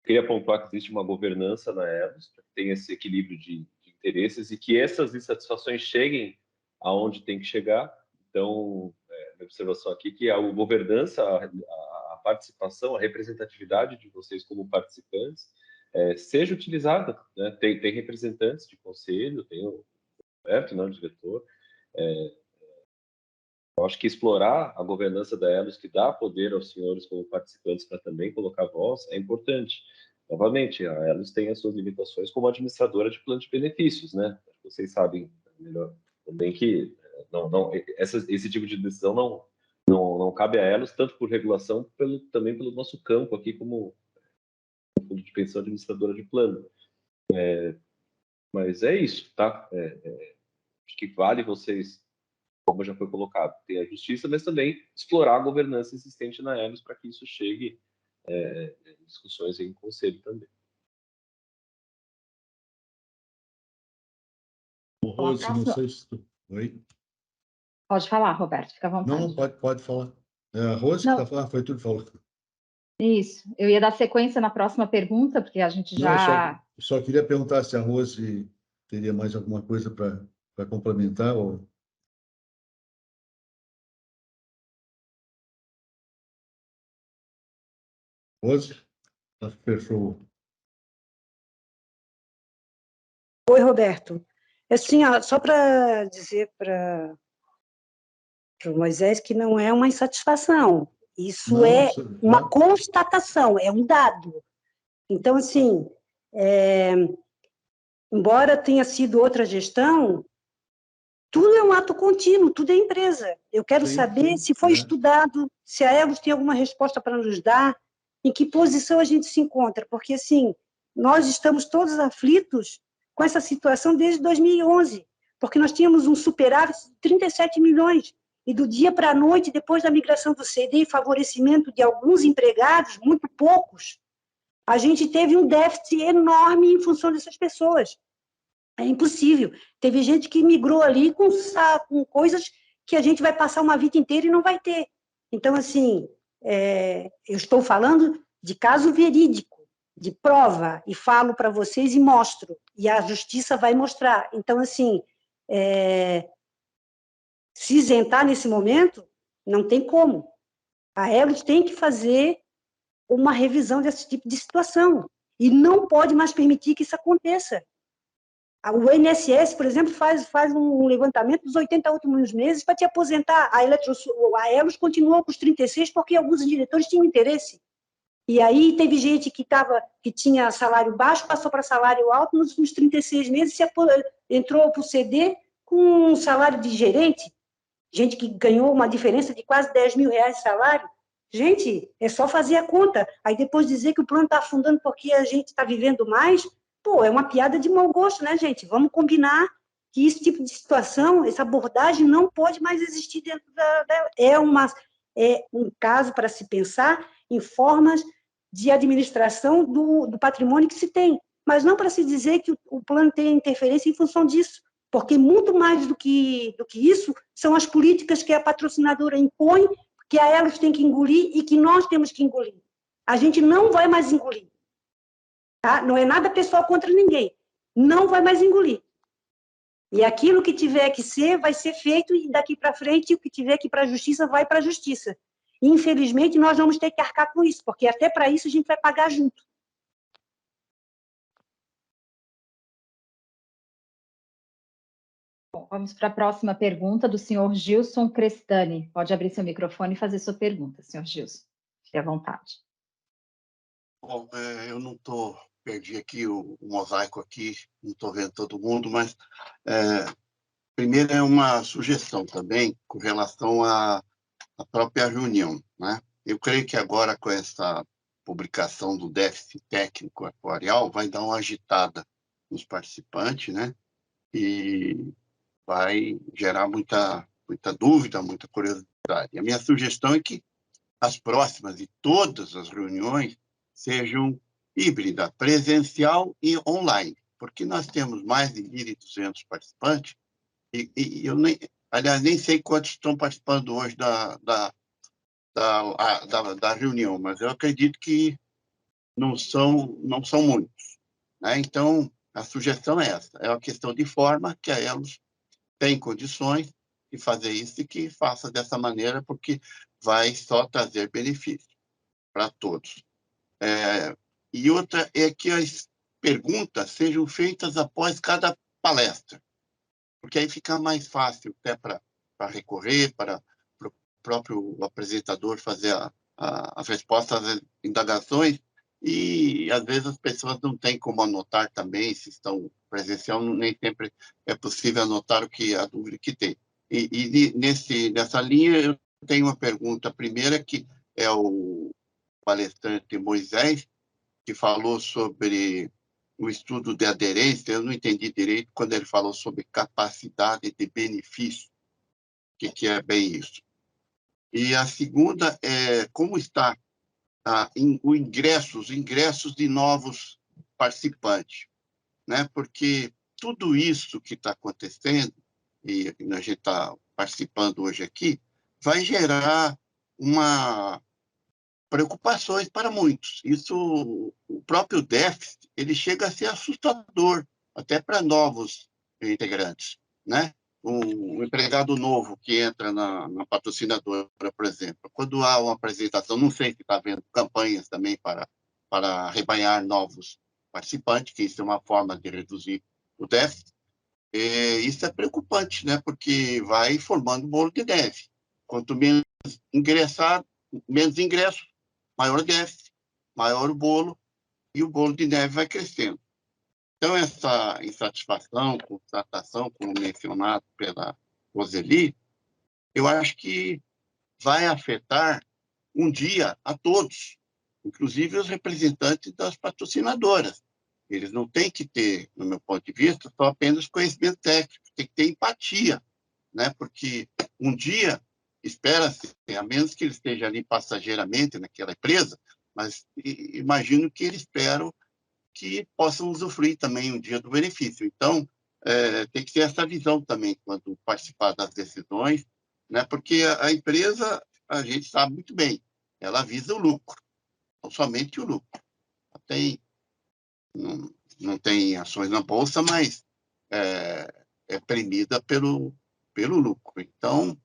Queria pontuar que existe uma governança na Elos, que tem esse equilíbrio de interesses e que essas insatisfações cheguem aonde tem que chegar. Então, minha observação aqui que a governança, a participação, a representatividade de vocês como participantes seja utilizada, né? Tem representantes de conselho, tem o Roberto, né, o diretor. Eu acho que explorar a governança da Elos, que dá poder aos senhores como participantes para também colocar voz, é importante. Novamente, a Elos tem as suas limitações como administradora de plano de benefícios, né? Vocês sabem melhor também que esse tipo de decisão não cabe a Elos, tanto por regulação, também pelo nosso campo aqui como fundo de pensão administradora de plano. Mas é isso, tá? Acho que vale vocês, como já foi colocado, ter a justiça, mas também explorar a governança existente na Elos para que isso chegue em discussões em conselho também. Rose, não sei se tu... Oi? Pode falar, Roberto, fica à vontade. Não, pode falar. É a Rose que está falando? Foi tu que falou. Isso. Eu ia dar sequência na próxima pergunta, porque a gente já... Não, só queria perguntar se a Rose teria mais alguma coisa para complementar ou... Rose? Fechou. Oi, Roberto. Assim, ó, só para dizer para o Moisés que não é uma insatisfação, isso Não, é uma não. constatação, é um dado. Então, assim, embora tenha sido outra gestão, tudo é um ato contínuo, tudo é empresa. Eu quero saber se foi estudado, se a Elos tem alguma resposta para nos dar, em que posição a gente se encontra, porque, assim, nós estamos todos aflitos com essa situação desde 2011, porque nós tínhamos um superávit de 37 milhões, e do dia para a noite, depois da migração do CD e favorecimento de alguns empregados, muito poucos, a gente teve um déficit enorme em função dessas pessoas. É impossível. Teve gente que migrou ali com coisas que a gente vai passar uma vida inteira e não vai ter. Então, assim, eu estou falando de caso verídico, de prova, e falo para vocês e mostro, e a justiça vai mostrar. Então, assim, se isentar nesse momento, não tem como. A Elos tem que fazer uma revisão desse tipo de situação, e não pode mais permitir que isso aconteça. O INSS, por exemplo, faz um levantamento dos 80 últimos meses para te aposentar. A Elos continuou com os 36 porque alguns diretores tinham interesse. E aí teve gente que tinha salário baixo, passou para salário alto nos últimos 36 meses, entrou para o CD com um salário de gerente, gente que ganhou uma diferença de quase 10 mil reais de salário. Gente, é só fazer a conta. Aí depois dizer que o plano está afundando porque a gente está vivendo mais, é uma piada de mau gosto, né, gente? Vamos combinar que esse tipo de situação, essa abordagem não pode mais existir dentro da... É um caso para se pensar em formas de administração do patrimônio que se tem, mas não para se dizer que o plano tem interferência em função disso, porque muito mais do que isso são as políticas que a patrocinadora impõe, que a Elos tem que engolir e que nós temos que engolir. A gente não vai mais engolir. Tá? Não é nada pessoal contra ninguém. Não vai mais engolir. E aquilo que tiver que ser, vai ser feito, e daqui para frente, o que tiver que ir para a justiça, vai para a justiça. Infelizmente, nós vamos ter que arcar com isso, porque até para isso a gente vai pagar junto. Bom, vamos para a próxima pergunta do senhor Gilson Crestani. Pode abrir seu microfone e fazer sua pergunta, senhor Gilson. Fique à vontade. Bom, eu não estou... Perdi aqui o mosaico aqui, não estou vendo todo mundo, mas primeiro é uma sugestão também com relação à própria reunião, né? Eu creio que agora com essa publicação do déficit técnico atuarial vai dar uma agitada nos participantes, né? E vai gerar muita dúvida, muita curiosidade. E a minha sugestão é que as próximas e todas as reuniões sejam híbrida, presencial e online, porque nós temos mais de 1.200 participantes e eu nem sei quantos estão participando hoje da reunião, mas eu acredito que não são muitos, né? Então, a sugestão é essa, é uma questão de forma que a Elos tem condições de fazer isso e que faça dessa maneira, porque vai só trazer benefício para todos. E outra é que as perguntas sejam feitas após cada palestra, porque aí fica mais fácil até para recorrer, para o próprio apresentador fazer as respostas às indagações, e às vezes as pessoas não têm como anotar também, se estão presencial, nem sempre é possível anotar a dúvida que tem. E nessa linha, eu tenho uma pergunta. A primeira, que é o palestrante Moisés, que falou sobre o estudo de aderência. Eu não entendi direito quando ele falou sobre capacidade de benefício. O que é bem isso? E a segunda é como está os ingressos de novos participantes, né? Porque tudo isso que está acontecendo, e a gente está participando hoje aqui, vai gerar preocupações para muitos. Isso, o próprio déficit, ele chega a ser assustador, até para novos integrantes, né? Um empregado novo que entra na patrocinadora, por exemplo, quando há uma apresentação, não sei se está havendo campanhas também para arrebanhar novos participantes, que isso é uma forma de reduzir o déficit. Isso é preocupante, né? Porque vai formando bolo de neve. Quanto menos ingressos, maior déficit, maior o bolo, e o bolo de neve vai crescendo. Então, essa insatisfação, constatação, como mencionado pela Roseli, eu acho que vai afetar um dia a todos, inclusive os representantes das patrocinadoras. Eles não têm que ter, no meu ponto de vista, só apenas conhecimento técnico, tem que ter empatia, né? Porque um dia, espera-se, a menos que ele esteja ali passageiramente naquela empresa, mas imagino que eles esperam que possam usufruir também um dia do benefício. Então, tem que ter essa visão também quando participar das decisões, né? Porque a empresa, a gente sabe muito bem, ela visa o lucro, não somente o lucro. Não tem ações na bolsa, mas é premida pelo lucro. Então,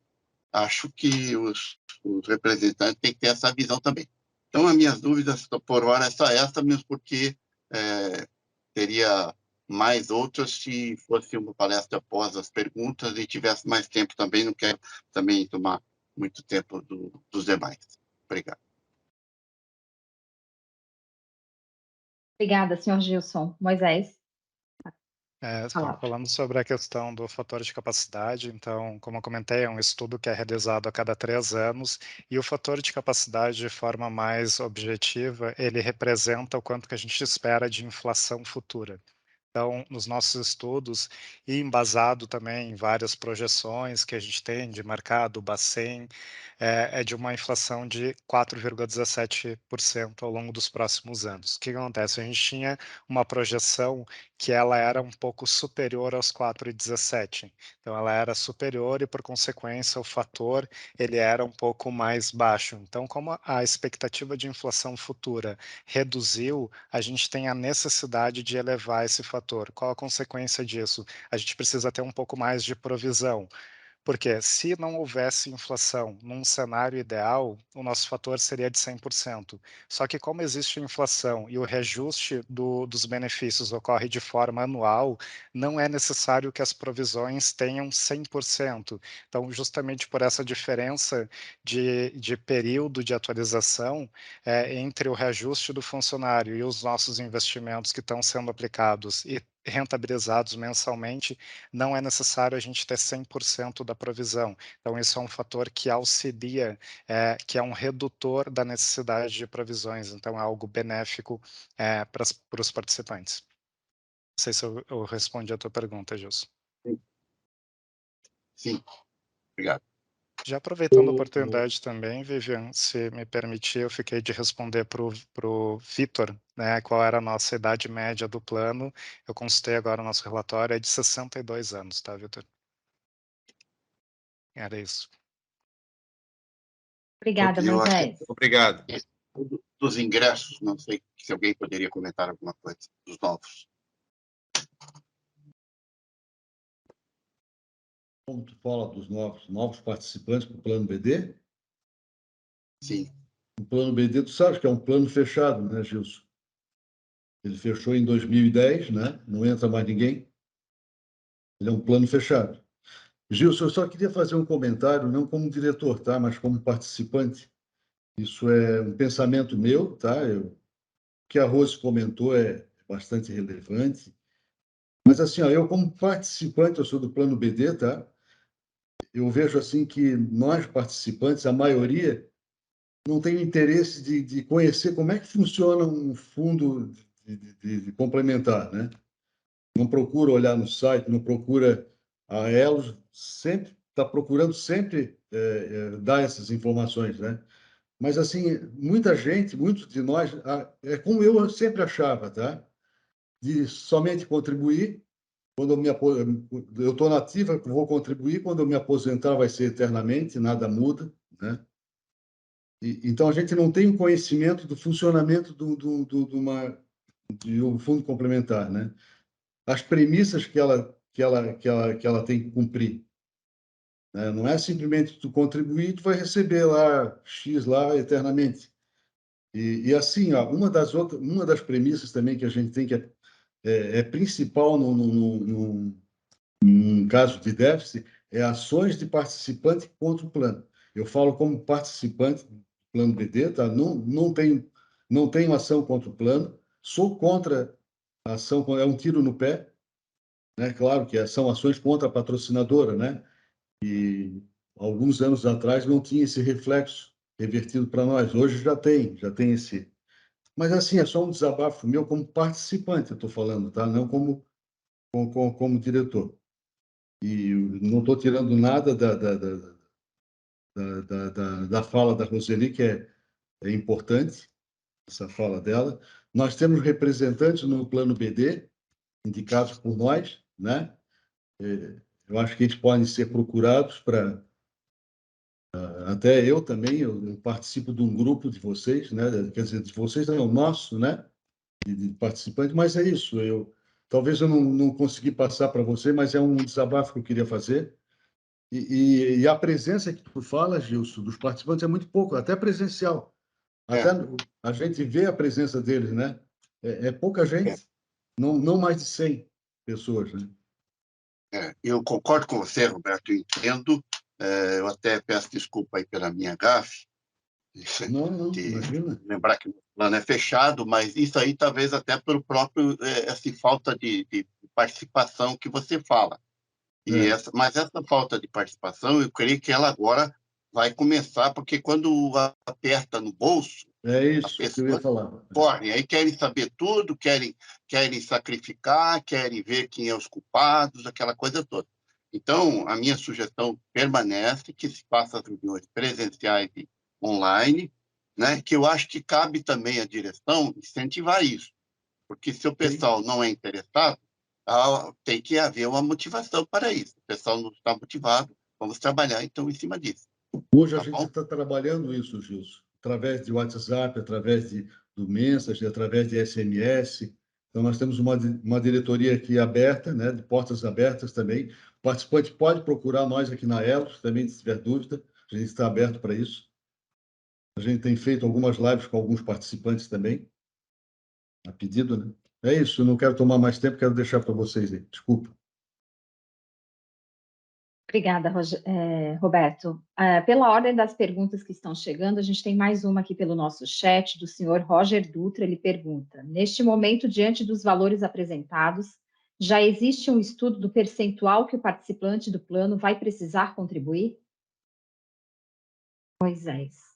acho que os representantes têm que ter essa visão também. Então, as minhas dúvidas, por hora, é só essa, mesmo porque teria mais outras se fosse uma palestra após as perguntas e tivesse mais tempo também. Não quero também tomar muito tempo dos demais. Obrigado. Obrigada, senhor Gilson. Moisés. Falando sobre a questão do fator de capacidade, então, como eu comentei, é um estudo que é realizado a cada 3 anos, e o fator de capacidade, de forma mais objetiva, ele representa o quanto que a gente espera de inflação futura. Então, nos nossos estudos, e embasado também em várias projeções que a gente tem de mercado, Bacen, é de uma inflação de 4,17% ao longo dos próximos anos. O que acontece? A gente tinha uma projeção que ela era um pouco superior aos 4,17%. Então, ela era superior e, por consequência, o fator ele era um pouco mais baixo. Então, como a expectativa de inflação futura reduziu, a gente tem a necessidade de elevar esse fator. Qual a consequência disso? A gente precisa ter um pouco mais de provisão. Porque se não houvesse inflação num cenário ideal, o nosso fator seria de 100%. Só que como existe inflação e o reajuste dos benefícios ocorre de forma anual, não é necessário que as provisões tenham 100%. Então, justamente por essa diferença de período de atualização entre o reajuste do funcionário e os nossos investimentos que estão sendo aplicados e rentabilizados mensalmente, não é necessário a gente ter 100% da provisão. Então, isso é um fator que auxilia, que é um redutor da necessidade de provisões. Então, é algo benéfico para os participantes. Não sei se eu respondi a tua pergunta, Gilson. Sim, obrigado. Já aproveitando a oportunidade também, Vivian, se me permitir, eu fiquei de responder para o Vitor, né, qual era a nossa idade média do plano. Eu consultei agora o nosso relatório, é de 62 anos, tá, Vitor? Era isso. Obrigada, Moisés. Obrigado. Dos ingressos, não sei se alguém poderia comentar alguma coisa dos novos. Como tu fala dos novos participantes para o plano BD? Sim. O plano BD, tu sabes que é um plano fechado, né, Gilson? Ele fechou em 2010, né? Não entra mais ninguém. Ele é um plano fechado. Gilson, eu só queria fazer um comentário, não como diretor, tá? Mas como participante. Isso é um pensamento meu, tá? O que a Rose comentou é bastante relevante. Mas, assim, ó, eu como participante, eu sou do plano BD, tá? Eu vejo, assim, que nós participantes, a maioria, não tem interesse de conhecer como é que funciona um fundo de complementar, né? Não procura olhar no site, não procura. A Elos sempre está procurando sempre dar essas informações, né? Mas, assim, muita gente, muitos de nós, é como eu sempre achava, tá? De somente contribuir. Quando eu estou nativa, vou contribuir. Quando eu me aposentar, vai ser eternamente, nada muda, né? Então, a gente não tem um conhecimento do funcionamento de um fundo complementar, né? As premissas que ela tem que cumprir, né? Não é simplesmente tu contribuir, tu vai receber lá X lá eternamente. E assim, ó, uma das premissas também que a gente tem que é principal num caso de déficit é ações de participante contra o plano. Eu falo como participante do plano BD, tá? Não tenho ação contra o plano, sou contra a ação, é um tiro no pé, né? Claro que são ações contra a patrocinadora, né? E alguns anos atrás não tinha esse reflexo revertido para nós. Hoje já tem esse. Mas assim, é só um desabafo meu como participante, eu estou falando, tá? Não como diretor. E não estou tirando nada da fala da Roseli, que é importante, essa fala dela. Nós temos representantes no plano BD, indicados por nós, né? Eu acho que eles podem ser procurados para... Até eu também, eu participo de um grupo de vocês, né? Quer dizer, de vocês não, o nosso, né? De participantes, mas é isso. Talvez eu não consegui passar para você, mas é um desabafo que eu queria fazer. E a presença que tu fala, Gilson, dos participantes é muito pouco, até presencial. Até a gente vê a presença deles, né? É pouca gente, não mais de 100 pessoas, né? Eu concordo com você, Roberto, eu entendo. Eu até peço desculpa aí pela minha gafe, Não, imagina. lembrar que o plano é fechado, mas isso aí talvez até pelo próprio essa falta de participação que você fala. Mas essa falta de participação, eu creio que ela agora vai começar, porque quando aperta no bolso, É a isso que eu ia pessoa falar. corre, aí querem saber tudo, querem sacrificar, querem ver quem é os culpados, aquela coisa toda. Então, a minha sugestão permanece que se faça as reuniões presenciais e online, né? Que eu acho que cabe também à direção incentivar isso, porque se o pessoal não é interessado, tem que haver uma motivação para isso. O pessoal não está motivado, vamos trabalhar então em cima disso. Hoje a Tá gente bom? está trabalhando isso, Gilson, através de WhatsApp, através do Message, através de SMS. Então, nós temos uma diretoria aqui aberta, né, de portas abertas também. O participante pode procurar nós aqui na Elos, também, se tiver dúvida, a gente está aberto para isso. A gente tem feito algumas lives com alguns participantes também, a pedido, né? É isso, eu não quero tomar mais tempo, quero deixar para vocês aí. Desculpa. Obrigada, Roberto. Pela ordem das perguntas que estão chegando, a gente tem mais uma aqui pelo nosso chat, do senhor Roger Dutra. Ele pergunta: neste momento, diante dos valores apresentados, já existe um estudo do percentual que o participante do plano vai precisar contribuir? Moisés.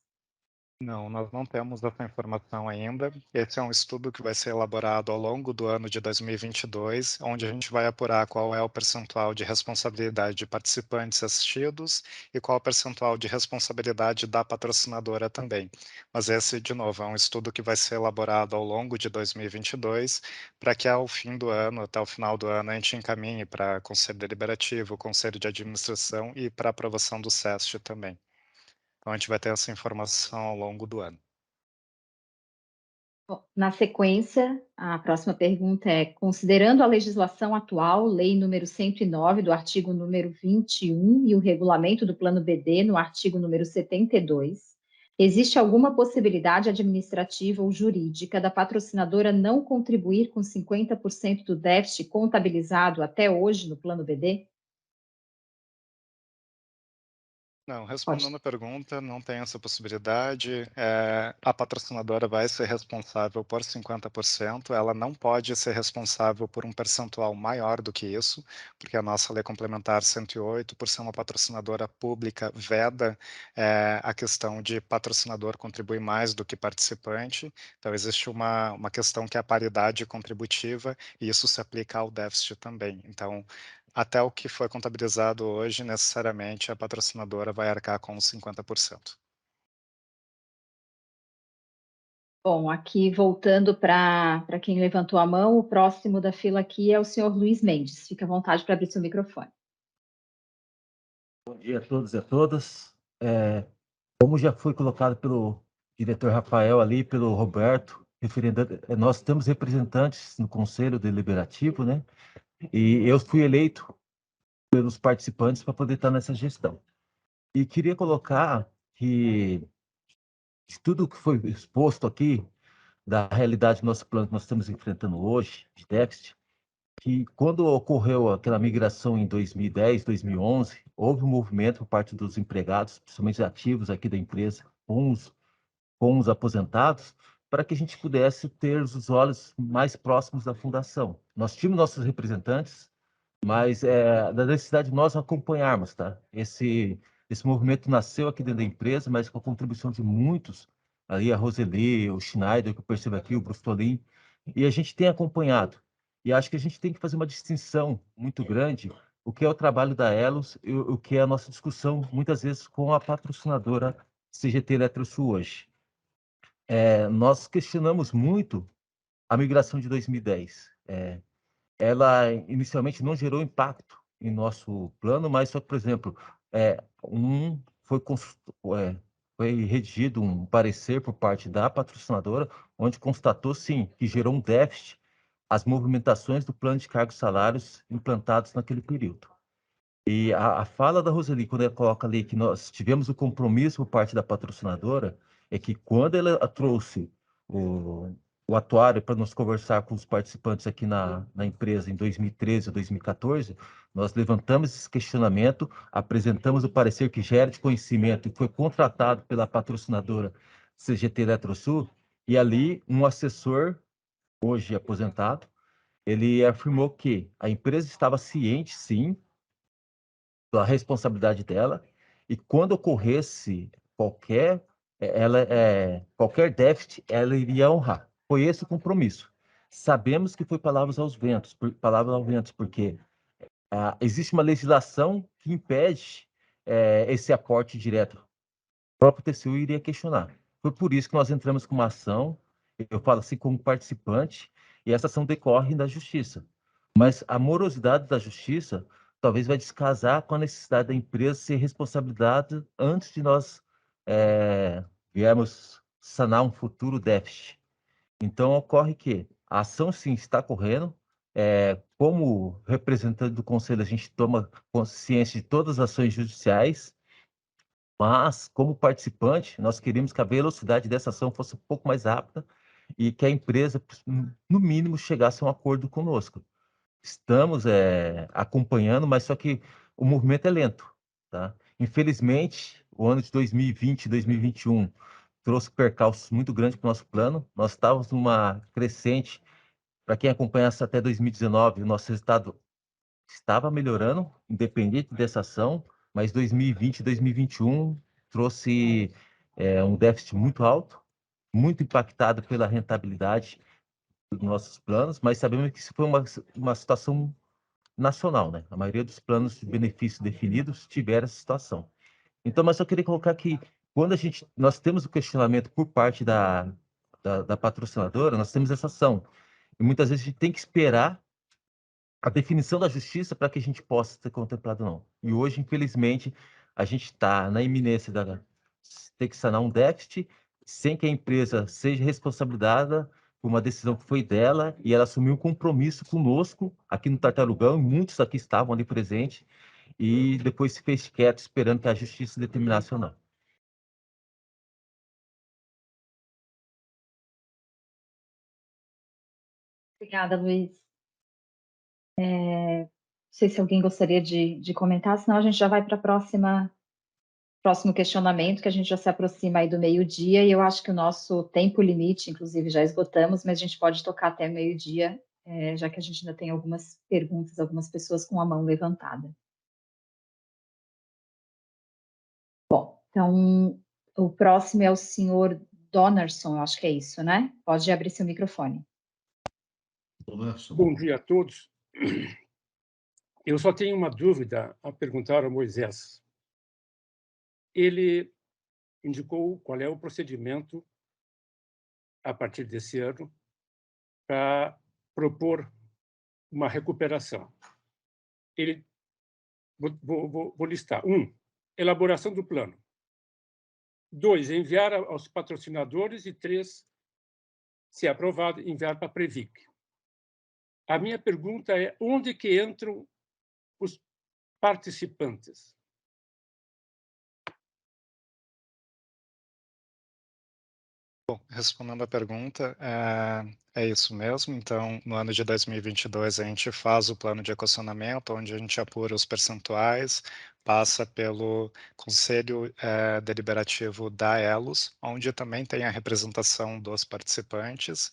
Não, nós não temos essa informação ainda. Esse é um estudo que vai ser elaborado ao longo do ano de 2022, onde a gente vai apurar qual é o percentual de responsabilidade de participantes assistidos e qual o percentual de responsabilidade da patrocinadora também. Mas esse, de novo, é um estudo que vai ser elaborado ao longo de 2022, para que ao fim do ano, até o final do ano, a gente encaminhe para Conselho Deliberativo, Conselho de Administração e para aprovação do SEST também. Então, a gente vai ter essa informação ao longo do ano. Bom, na sequência, a próxima pergunta é: considerando a legislação atual, Lei número 109, do artigo número 21, e o regulamento do Plano BD, no artigo número 72, existe alguma possibilidade administrativa ou jurídica da patrocinadora não contribuir com 50% do déficit contabilizado até hoje no Plano BD? Não, respondendo a pergunta, não tem essa possibilidade. A patrocinadora vai ser responsável por 50%, ela não pode ser responsável por um percentual maior do que isso, porque a nossa Lei Complementar 108, por ser uma patrocinadora pública, veda a questão de patrocinador contribuir mais do que participante. Então, existe uma questão que é a paridade contributiva, e isso se aplica ao déficit também. Então, até o que foi contabilizado hoje, necessariamente a patrocinadora vai arcar com os 50%. Bom, aqui voltando para quem levantou a mão, o próximo da fila aqui é o senhor Luiz Mendes. Fique à vontade para abrir seu microfone. Bom dia a todos e a todas. Como já foi colocado pelo diretor Rafael ali, pelo Roberto, nós temos representantes no Conselho Deliberativo, né? E eu fui eleito pelos participantes para poder estar nessa gestão. E queria colocar que de tudo que foi exposto aqui, da realidade do nosso plano que nós estamos enfrentando hoje, de déficit, que quando ocorreu aquela migração em 2010, 2011, houve um movimento por parte dos empregados, principalmente ativos aqui da empresa, com os aposentados, para que a gente pudesse ter os olhos mais próximos da fundação. Nós tínhamos nossos representantes, mas da necessidade de nós acompanharmos, tá? Esse movimento nasceu aqui dentro da empresa, mas com a contribuição de muitos, ali a Roseli, o Schneider, que eu percebo aqui, o Brustolin, e a gente tem acompanhado. E acho que a gente tem que fazer uma distinção muito grande, o que é o trabalho da Elos e o que é a nossa discussão, muitas vezes, com a patrocinadora CGT Eletrosul hoje. Nós questionamos muito a migração de 2010. Ela inicialmente não gerou impacto em nosso plano, mas só que, por exemplo, foi redigido um parecer por parte da patrocinadora, onde constatou, sim, que gerou um déficit as movimentações do plano de cargos e salários implantados naquele período. E a fala da Roseli, quando ela coloca ali que nós tivemos o compromisso por parte da patrocinadora, é que quando ela trouxe o atuário para nos conversar com os participantes aqui na empresa em 2013 ou 2014, nós levantamos esse questionamento, apresentamos o parecer que já era de conhecimento e foi contratado pela patrocinadora CGT Eletrosul, e ali um assessor, hoje aposentado, ele afirmou que a empresa estava ciente, sim, da responsabilidade dela, e quando ocorresse qualquer déficit, ela iria honrar. Foi esse o compromisso. Sabemos que foi palavras aos ventos, porque existe uma legislação que impede esse aporte direto. O próprio TCU iria questionar. Foi por isso que nós entramos com uma ação, eu falo assim como participante, e essa ação decorre da justiça. Mas a morosidade da justiça talvez vai descasar com a necessidade da empresa ser responsabilizada antes de nós viermos sanar um futuro déficit. Então, ocorre que a ação, sim, está correndo. Como representante do Conselho, a gente toma consciência de todas as ações judiciais, mas, como participante, nós queríamos que a velocidade dessa ação fosse um pouco mais rápida e que a empresa, no mínimo, chegasse a um acordo conosco. Estamos acompanhando, mas só que o movimento é lento, tá? Infelizmente, o ano de 2020 e 2021 trouxe percalços muito grandes para o nosso plano. Nós estávamos numa crescente. Para quem acompanhasse até 2019, o nosso resultado estava melhorando, independente dessa ação, mas 2020 e 2021 trouxe um déficit muito alto, muito impactado pela rentabilidade dos nossos planos, mas sabemos que isso foi uma situação nacional, né? A maioria dos planos de benefícios definidos tiveram essa situação. Então, mas eu queria colocar que quando nós temos o questionamento por parte da patrocinadora, nós temos essa ação. E muitas vezes a gente tem que esperar a definição da justiça para que a gente possa ser contemplado ou não. E hoje, infelizmente, a gente está na iminência de ter que sanar um déficit sem que a empresa seja responsabilizada por uma decisão que foi dela e ela assumiu um compromisso conosco aqui no Tartarugão, e muitos aqui estavam ali presentes, e depois se fez quieto esperando que a justiça determinasse ou não. Obrigada, Luiz. Não sei se alguém gostaria de comentar, senão a gente já vai para o próximo questionamento, que a gente já se aproxima aí do meio-dia, e eu acho que o nosso tempo limite, inclusive, já esgotamos, mas a gente pode tocar até meio-dia, já que a gente ainda tem algumas perguntas, algumas pessoas com a mão levantada. Bom, então, o próximo é o senhor Donnerson, acho que é isso, né? Pode abrir seu microfone. Bom dia a todos. Eu só tenho uma dúvida a perguntar ao Moisés. Ele indicou qual é o procedimento, a partir desse ano, para propor uma recuperação. Vou listar. 1, elaboração do plano. 2, enviar aos patrocinadores. E 3, se aprovado, enviar para a Previc. A minha pergunta é: onde que entram os participantes? Bom, respondendo à pergunta, é isso mesmo. Então, no ano de 2022, a gente faz o plano de equacionamento, onde a gente apura os percentuais, passa pelo Conselho Deliberativo da ELUS, onde também tem a representação dos participantes.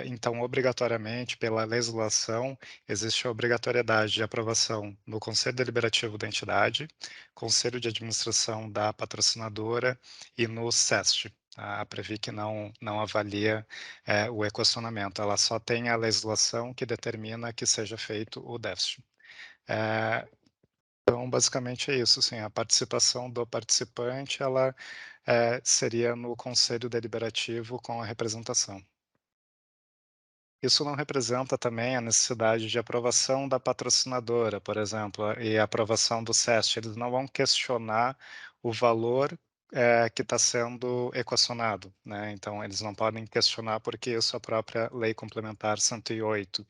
Então, obrigatoriamente, pela legislação, existe a obrigatoriedade de aprovação no Conselho Deliberativo da entidade, Conselho de Administração da patrocinadora e no SEST. A Previc não avalia o equacionamento, ela só tem a legislação que determina que seja feito o déficit. Então, basicamente é isso, assim, a participação do participante, ela seria no Conselho Deliberativo com a representação. Isso não representa também a necessidade de aprovação da patrocinadora, por exemplo, e a aprovação do SEST. Eles não vão questionar o valor que está sendo equacionado, né? Então, eles não podem questionar porque isso é a própria Lei Complementar 108.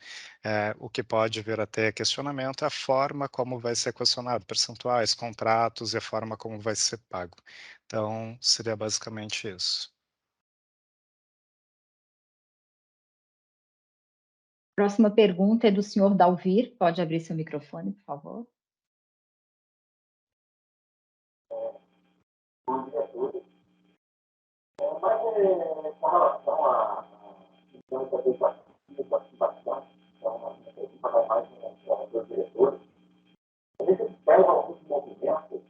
O que pode vir a ter questionamento é a forma como vai ser equacionado, percentuais, contratos e a forma como vai ser pago. Então, seria basicamente isso. Próxima pergunta é do senhor Dalvir. Pode abrir seu microfone, por favor. Bom dia a todos. Mas com relação à participação, então, uma equipa vai mais com os diretores, a gente observa alguns movimentos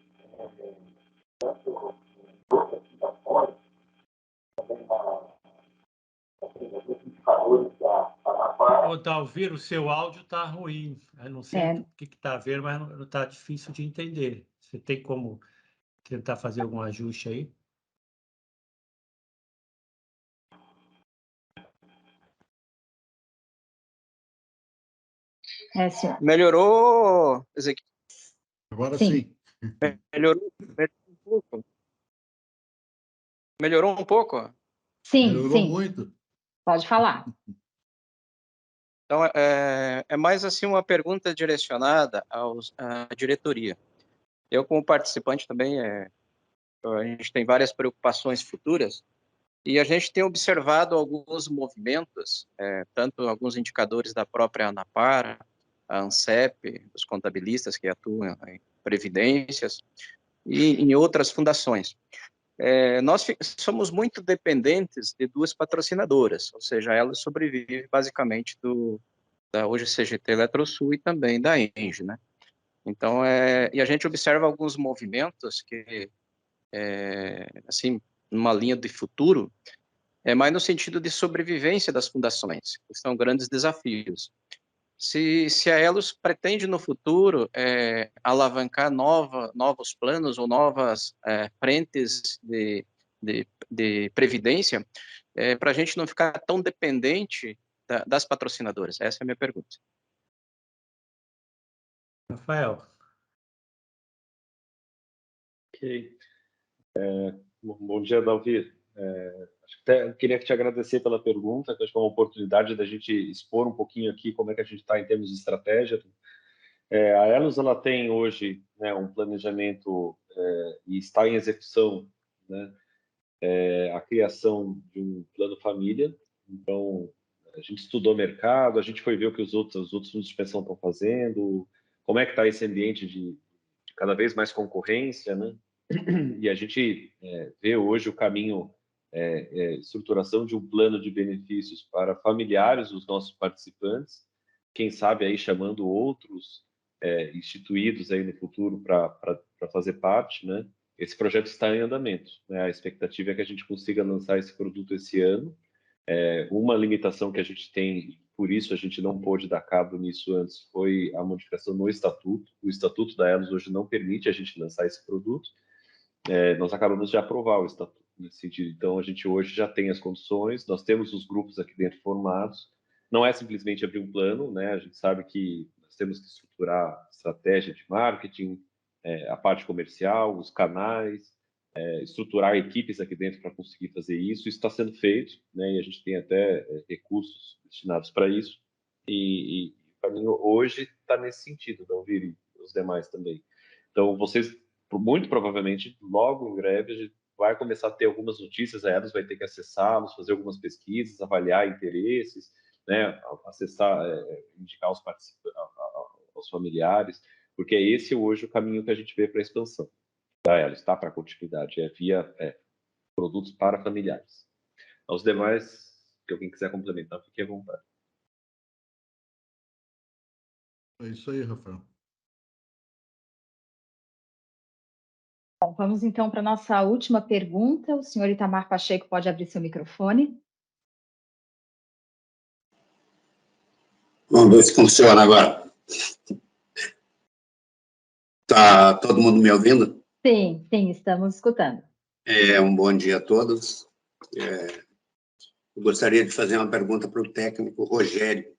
Dalvir, o seu áudio está ruim. Eu não sei o que está a ver, mas não está difícil de entender. Você tem como tentar fazer algum ajuste aí? Senhor. Melhorou, Ezequiel? Agora sim. Melhorou um pouco? Melhorou um pouco? Sim, Melhorou sim. muito. Pode falar. Então, é mais assim uma pergunta direcionada à diretoria. Eu, como participante também, a gente tem várias preocupações futuras e a gente tem observado alguns movimentos, tanto alguns indicadores da própria ANAPAR, a ANSEP, os contabilistas que atuam em previdências e em outras fundações. Nós somos muito dependentes de duas patrocinadoras, ou seja, elas sobrevivem basicamente da hoje CGT Eletrosul e também da ENGIE, né? Então, e a gente observa alguns movimentos que, assim, numa linha de futuro, mais no sentido de sobrevivência das fundações, que são grandes desafios. Se a Elos pretende no futuro alavancar novos planos ou novas frentes de previdência, para a gente não ficar tão dependente das patrocinadoras. Essa é a minha pergunta. Rafael. Ok. Bom dia, Dalvir. Até queria te agradecer pela pergunta, que acho que é uma oportunidade da gente expor um pouquinho aqui como é que a gente está em termos de estratégia. A Elos, ela tem hoje, né, um planejamento e está em execução, né, a criação de um plano família. Então, a gente estudou o mercado, a gente foi ver o que os outros fundos de pensão estão fazendo, como é que está esse ambiente de cada vez mais concorrência, né? E a gente vê hoje o caminho, estruturação de um plano de benefícios para familiares dos nossos participantes, quem sabe aí chamando outros instituídos aí no futuro para fazer parte, né? Esse projeto está em andamento, né? A expectativa é que a gente consiga lançar esse produto esse ano. Uma limitação que a gente tem, por isso a gente não pôde dar cabo nisso antes, foi a modificação no estatuto. O estatuto da Elos hoje não permite a gente lançar esse produto. Nós acabamos de aprovar o estatuto nesse sentido. Então, a gente hoje já tem as condições, nós temos os grupos aqui dentro formados. Não é simplesmente abrir um plano, né? A gente sabe que nós temos que estruturar a estratégia de marketing, a parte comercial, os canais, estruturar equipes aqui dentro para conseguir fazer isso. Isso está sendo feito, né? E a gente tem até recursos destinados para isso. E o caminho hoje está nesse sentido, não vir os demais também. Então, vocês, muito provavelmente, logo em breve, a gente vai começar a ter algumas notícias, a Elos vai ter que acessá-los, fazer algumas pesquisas, avaliar interesses, né? Acessar, indicar os participantes, aos familiares, porque esse hoje o caminho que a gente vê para a expansão. Ela está para a continuidade, via produtos para familiares. Aos demais, que alguém quiser complementar, fique à vontade. É isso aí, Rafael. Bom, vamos então para a nossa última pergunta. O senhor Itamar Pacheco pode abrir seu microfone. Vamos ver se funciona agora. Tá todo mundo me ouvindo? Sim, sim, estamos escutando. Um bom dia a todos. Eu gostaria de fazer uma pergunta para o técnico Rogério.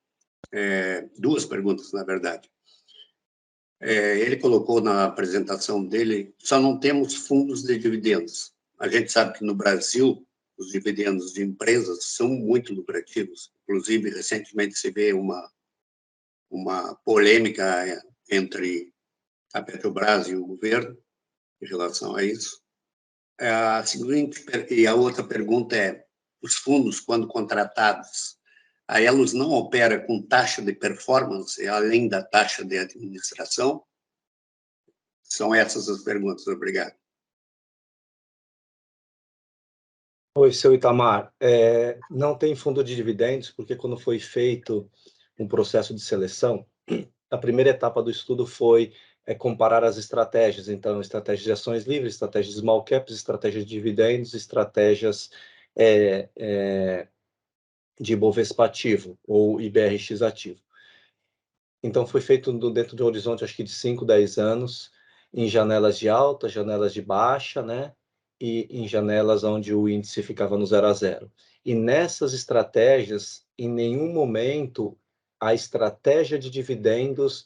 Duas perguntas, na verdade. Ele colocou na apresentação dele, só não temos fundos de dividendos. A gente sabe que no Brasil, os dividendos de empresas são muito lucrativos. Inclusive, recentemente se vê uma polêmica entre a Petrobras e o governo em relação a isso. E a outra pergunta é, os fundos, quando contratados, a Elos não opera com taxa de performance, além da taxa de administração? São essas as perguntas. Obrigado. Oi, seu Itamar. Não tem fundo de dividendos, porque quando foi feito um processo de seleção, a primeira etapa do estudo foi comparar as estratégias. Então, estratégias de ações livres, estratégias de small caps, estratégias de dividendos, estratégias de Ibovespa ativo, ou IBRX ativo. Então, foi feito dentro de um horizonte, acho que de 5, 10 anos, em janelas de alta, janelas de baixa, né? E em janelas onde o índice ficava no 0 a 0. E nessas estratégias, em nenhum momento, a estratégia de dividendos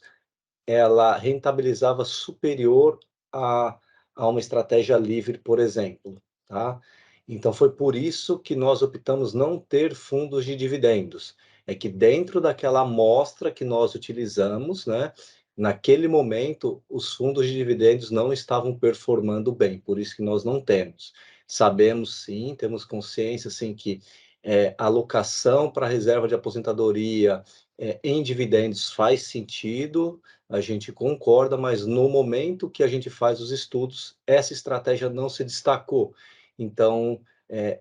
ela rentabilizava superior a uma estratégia livre, por exemplo, tá? Então, foi por isso que nós optamos não ter fundos de dividendos. É que dentro daquela amostra que nós utilizamos, né, naquele momento, os fundos de dividendos não estavam performando bem, por isso que nós não temos. Sabemos, sim, temos consciência, sim, que alocação para reserva de aposentadoria em dividendos faz sentido, a gente concorda, mas no momento que a gente faz os estudos, essa estratégia não se destacou. Então,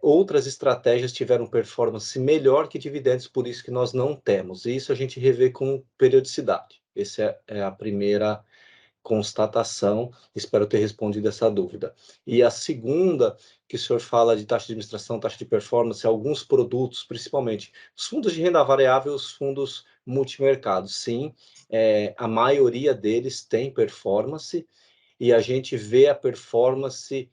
outras estratégias tiveram performance melhor que dividendos, por isso que nós não temos. E isso a gente revê com periodicidade. Essa é a primeira constatação. Espero ter respondido essa dúvida. E a segunda, que o senhor fala de taxa de administração, taxa de performance, alguns produtos, principalmente os fundos de renda variável, os fundos multimercados, sim, a maioria deles tem performance, e a gente vê a performance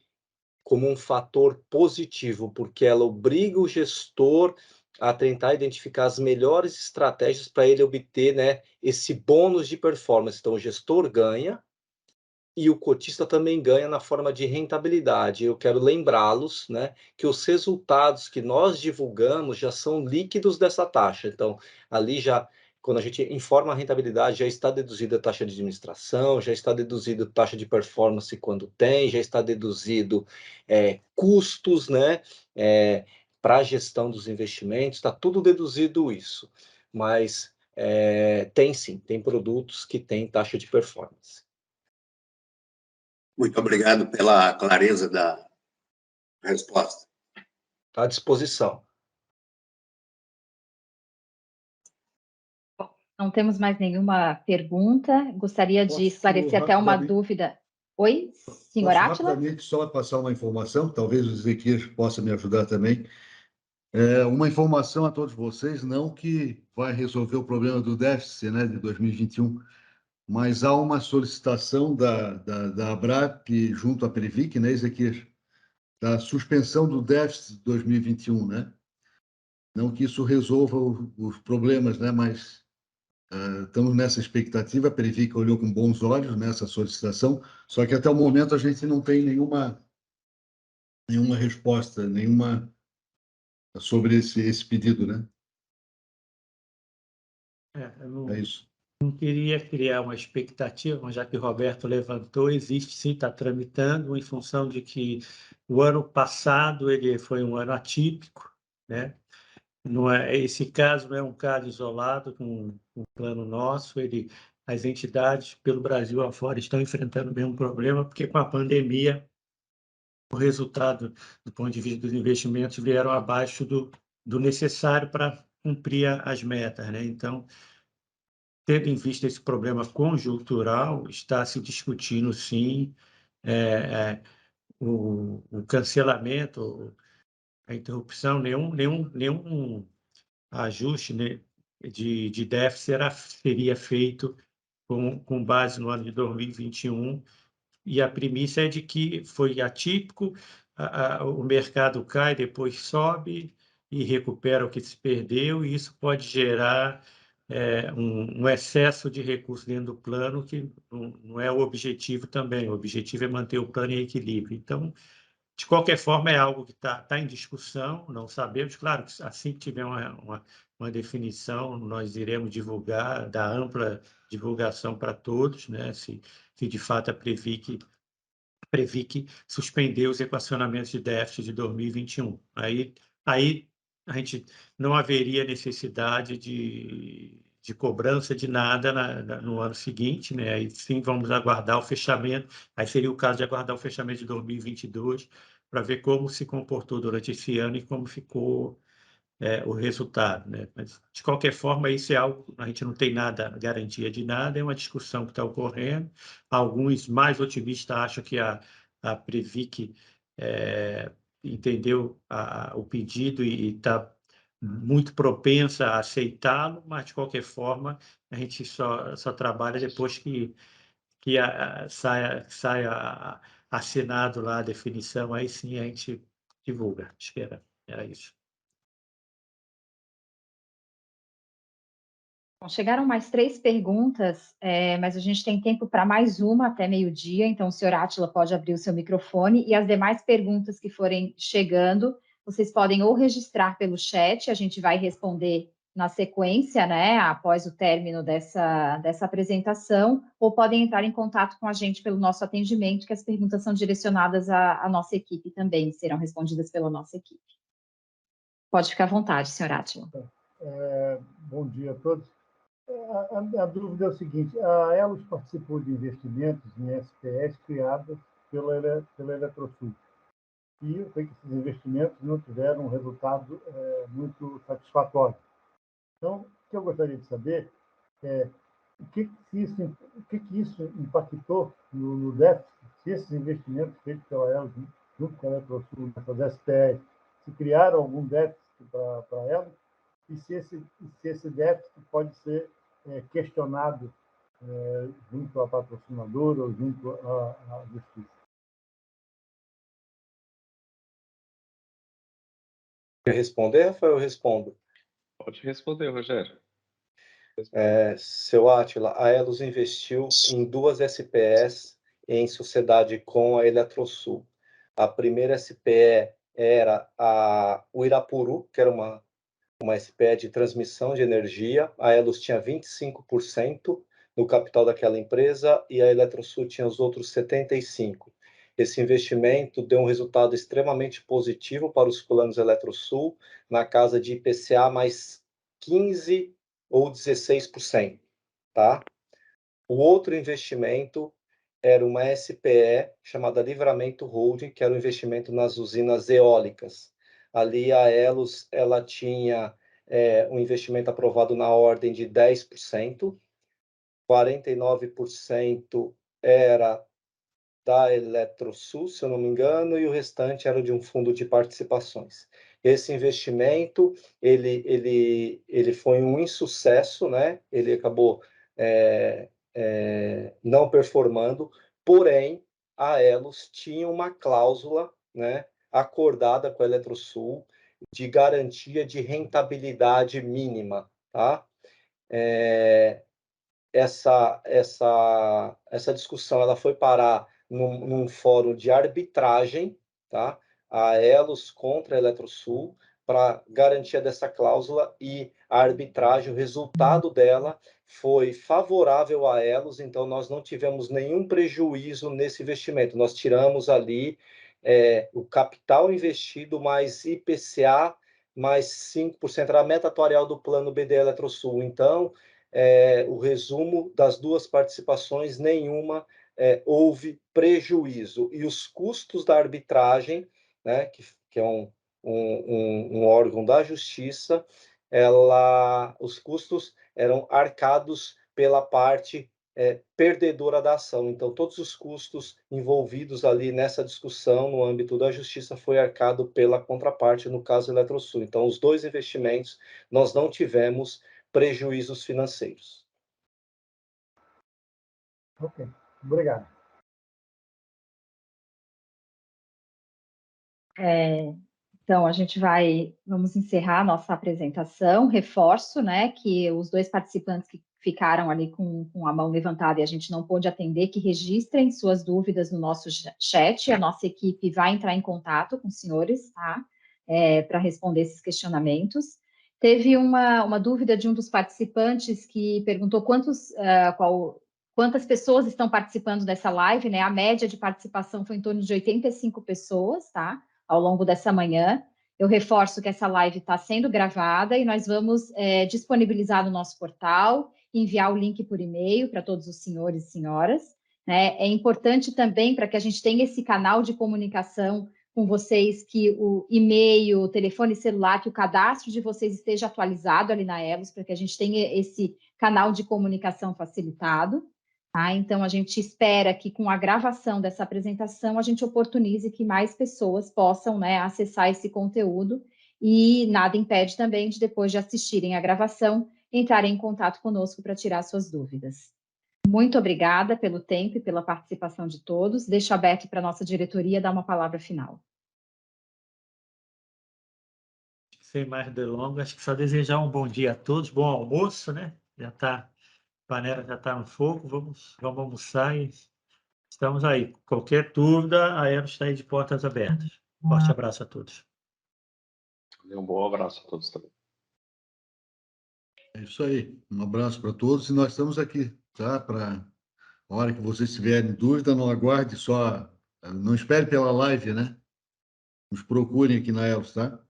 como um fator positivo, porque ela obriga o gestor a tentar identificar as melhores estratégias para ele obter, né, esse bônus de performance. Então, o gestor ganha e o cotista também ganha na forma de rentabilidade. Eu quero lembrá-los, né, que os resultados que nós divulgamos já são líquidos dessa taxa. Então, ali já, quando a gente informa a rentabilidade, já está deduzida a taxa de administração, já está deduzido a taxa de performance quando tem, já está deduzido custos, né, para a gestão dos investimentos, está tudo deduzido isso. Mas tem sim, tem produtos que têm taxa de performance. Muito obrigado pela clareza da resposta. Está à disposição. Não temos mais nenhuma pergunta. Gostaria de esclarecer até uma dúvida. Oi, senhor Posso Átila? rapidamente só passar uma informação, talvez o Ezequiel possa me ajudar também. Uma informação a todos vocês, não que vai resolver o problema do déficit, né, de 2021, mas há uma solicitação da ABRAP junto à Previc, né, Ezequiel, da suspensão do déficit de 2021, né? Não que isso resolva os problemas, né, mas estamos nessa expectativa. A Previc olhou com bons olhos nessa solicitação, só que até o momento a gente não tem nenhuma resposta, sobre esse pedido, né? É isso. Não queria criar uma expectativa, mas já que o Roberto levantou, existe sim, está tramitando, em função de que o ano passado ele foi um ano atípico, né? Esse caso não é um caso isolado com um plano nosso, as entidades pelo Brasil afora estão enfrentando o mesmo problema, porque com a pandemia o resultado do ponto de vista dos investimentos vieram abaixo do necessário para cumprir as metas, né? Então, tendo em vista esse problema conjuntural, está se discutindo, sim, o cancelamento, a interrupção, nenhum ajuste, né, de déficit seria feito com base no ano de 2021, e a premissa é de que foi atípico, o mercado cai, depois sobe e recupera o que se perdeu, e isso pode gerar um excesso de recursos dentro do plano, que não é o objetivo também. O objetivo é manter o plano em equilíbrio. Então, de qualquer forma, é algo que está em discussão, não sabemos. Claro que assim que tiver uma definição, nós iremos divulgar, dar ampla divulgação para todos, né? Se de fato a Previc suspendeu os equacionamentos de déficit de 2021. Aí a gente não haveria necessidade de cobrança de nada no ano seguinte, né? Aí sim vamos aguardar o fechamento, aí seria o caso de aguardar o fechamento de 2022 para ver como se comportou durante esse ano e como ficou o resultado, né? Mas, de qualquer forma, isso é algo, a gente não tem nada, garantia de nada, é uma discussão que está ocorrendo. Alguns mais otimistas acham que a Previc entendeu o pedido e está muito propensa a aceitá-lo, mas, de qualquer forma, a gente só trabalha depois que saia assinado lá a definição, aí sim a gente divulga. Acho que era isso. Bom, chegaram mais 3 perguntas, mas a gente tem tempo para mais uma até meio-dia, então o senhor Átila pode abrir o seu microfone, e as demais perguntas que forem chegando, vocês podem ou registrar pelo chat, a gente vai responder na sequência, né, após o término dessa apresentação, ou podem entrar em contato com a gente pelo nosso atendimento, que as perguntas são direcionadas à nossa equipe também, serão respondidas pela nossa equipe. Pode ficar à vontade, senhor Átila. Bom dia a todos. A dúvida é o seguinte: a Elos participou de investimentos em SPS criadas pela Eletrosul. E eu sei que esses investimentos não tiveram um resultado muito satisfatório. Então, o que eu gostaria de saber é o que isso impactou no déficit, se esses investimentos feitos pela Elos, junto com a Eletrosul, nessas SPS, se criaram algum déficit para Elos, e se esse déficit pode ser questionado junto à patrocinadora ou junto à justiça. Quer responder, Rafael? Eu respondo. Pode responder, Rogério. Seu Átila, a Elos investiu em 2 SPS em sociedade com a Eletrosul. A primeira SPE era o Irapuru, que era uma SPE de transmissão de energia. A Elos tinha 25% no capital daquela empresa e a Eletrosul tinha os outros 75%. Esse investimento deu um resultado extremamente positivo para os planos Eletrosul, na casa de IPCA mais 15% ou 16%. Tá? O outro investimento era uma SPE chamada Livramento Holding, que era um investimento nas usinas eólicas. Ali a Elos ela tinha um investimento aprovado na ordem de 10%, 49% era da Eletrosul, se eu não me engano, e o restante era de um fundo de participações. Esse investimento ele foi um insucesso, né? Ele acabou não performando, porém a Elos tinha uma cláusula, né, acordada com a Eletrosul de garantia de rentabilidade mínima, tá? Essa discussão ela foi parar num fórum de arbitragem, tá? A Elos contra a Eletrosul, para garantia dessa cláusula, e a arbitragem, o resultado dela foi favorável a Elos, então nós não tivemos nenhum prejuízo nesse investimento. Nós tiramos ali o capital investido mais IPCA mais 5%, era a meta atuarial do plano BD Eletrosul. Então, o resumo das 2 participações, nenhuma houve prejuízo. E os custos da arbitragem, né, que é um órgão da justiça, os custos eram arcados pela parte perdedora da ação. Então, todos os custos envolvidos ali nessa discussão no âmbito da justiça foi arcado pela contraparte, no caso Eletrosul. Então, os 2 investimentos, nós não tivemos prejuízos financeiros. Ok, obrigado. Então, vamos encerrar a nossa apresentação. Reforço, né, que os 2 participantes que ficaram ali com a mão levantada e a gente não pôde atender, que registrem suas dúvidas no nosso chat. A nossa equipe vai entrar em contato com os senhores, tá? Para responder esses questionamentos. Teve uma dúvida de um dos participantes que perguntou quantas pessoas estão participando dessa live, né? A média de participação foi em torno de 85 pessoas, tá? Ao longo dessa manhã. Eu reforço que essa live está sendo gravada e nós vamos disponibilizar no nosso portal, enviar o link por e-mail para todos os senhores e senhoras. Né? É importante também, para que a gente tenha esse canal de comunicação com vocês, que o e-mail, o telefone celular, que o cadastro de vocês esteja atualizado ali na Elos, para que a gente tenha esse canal de comunicação facilitado. Tá? Então, a gente espera que com a gravação dessa apresentação, a gente oportunize que mais pessoas possam, né, acessar esse conteúdo e nada impede também de, depois de assistirem a gravação, entrarem em contato conosco para tirar suas dúvidas. Muito obrigada pelo tempo e pela participação de todos. Deixo aberto para a nossa diretoria dar uma palavra final. Sem mais delongas, acho que só desejar um bom dia a todos, bom almoço, né? A panela já está no fogo, vamos almoçar e estamos aí. Qualquer dúvida, a Aeros está aí de portas abertas. Forte abraço a todos. Um bom abraço a todos também. É isso aí. Um abraço para todos e nós estamos aqui, tá? Para a hora que vocês tiverem dúvida, não aguarde só, não espere pela live, né? Nos procurem aqui na Elos, tá?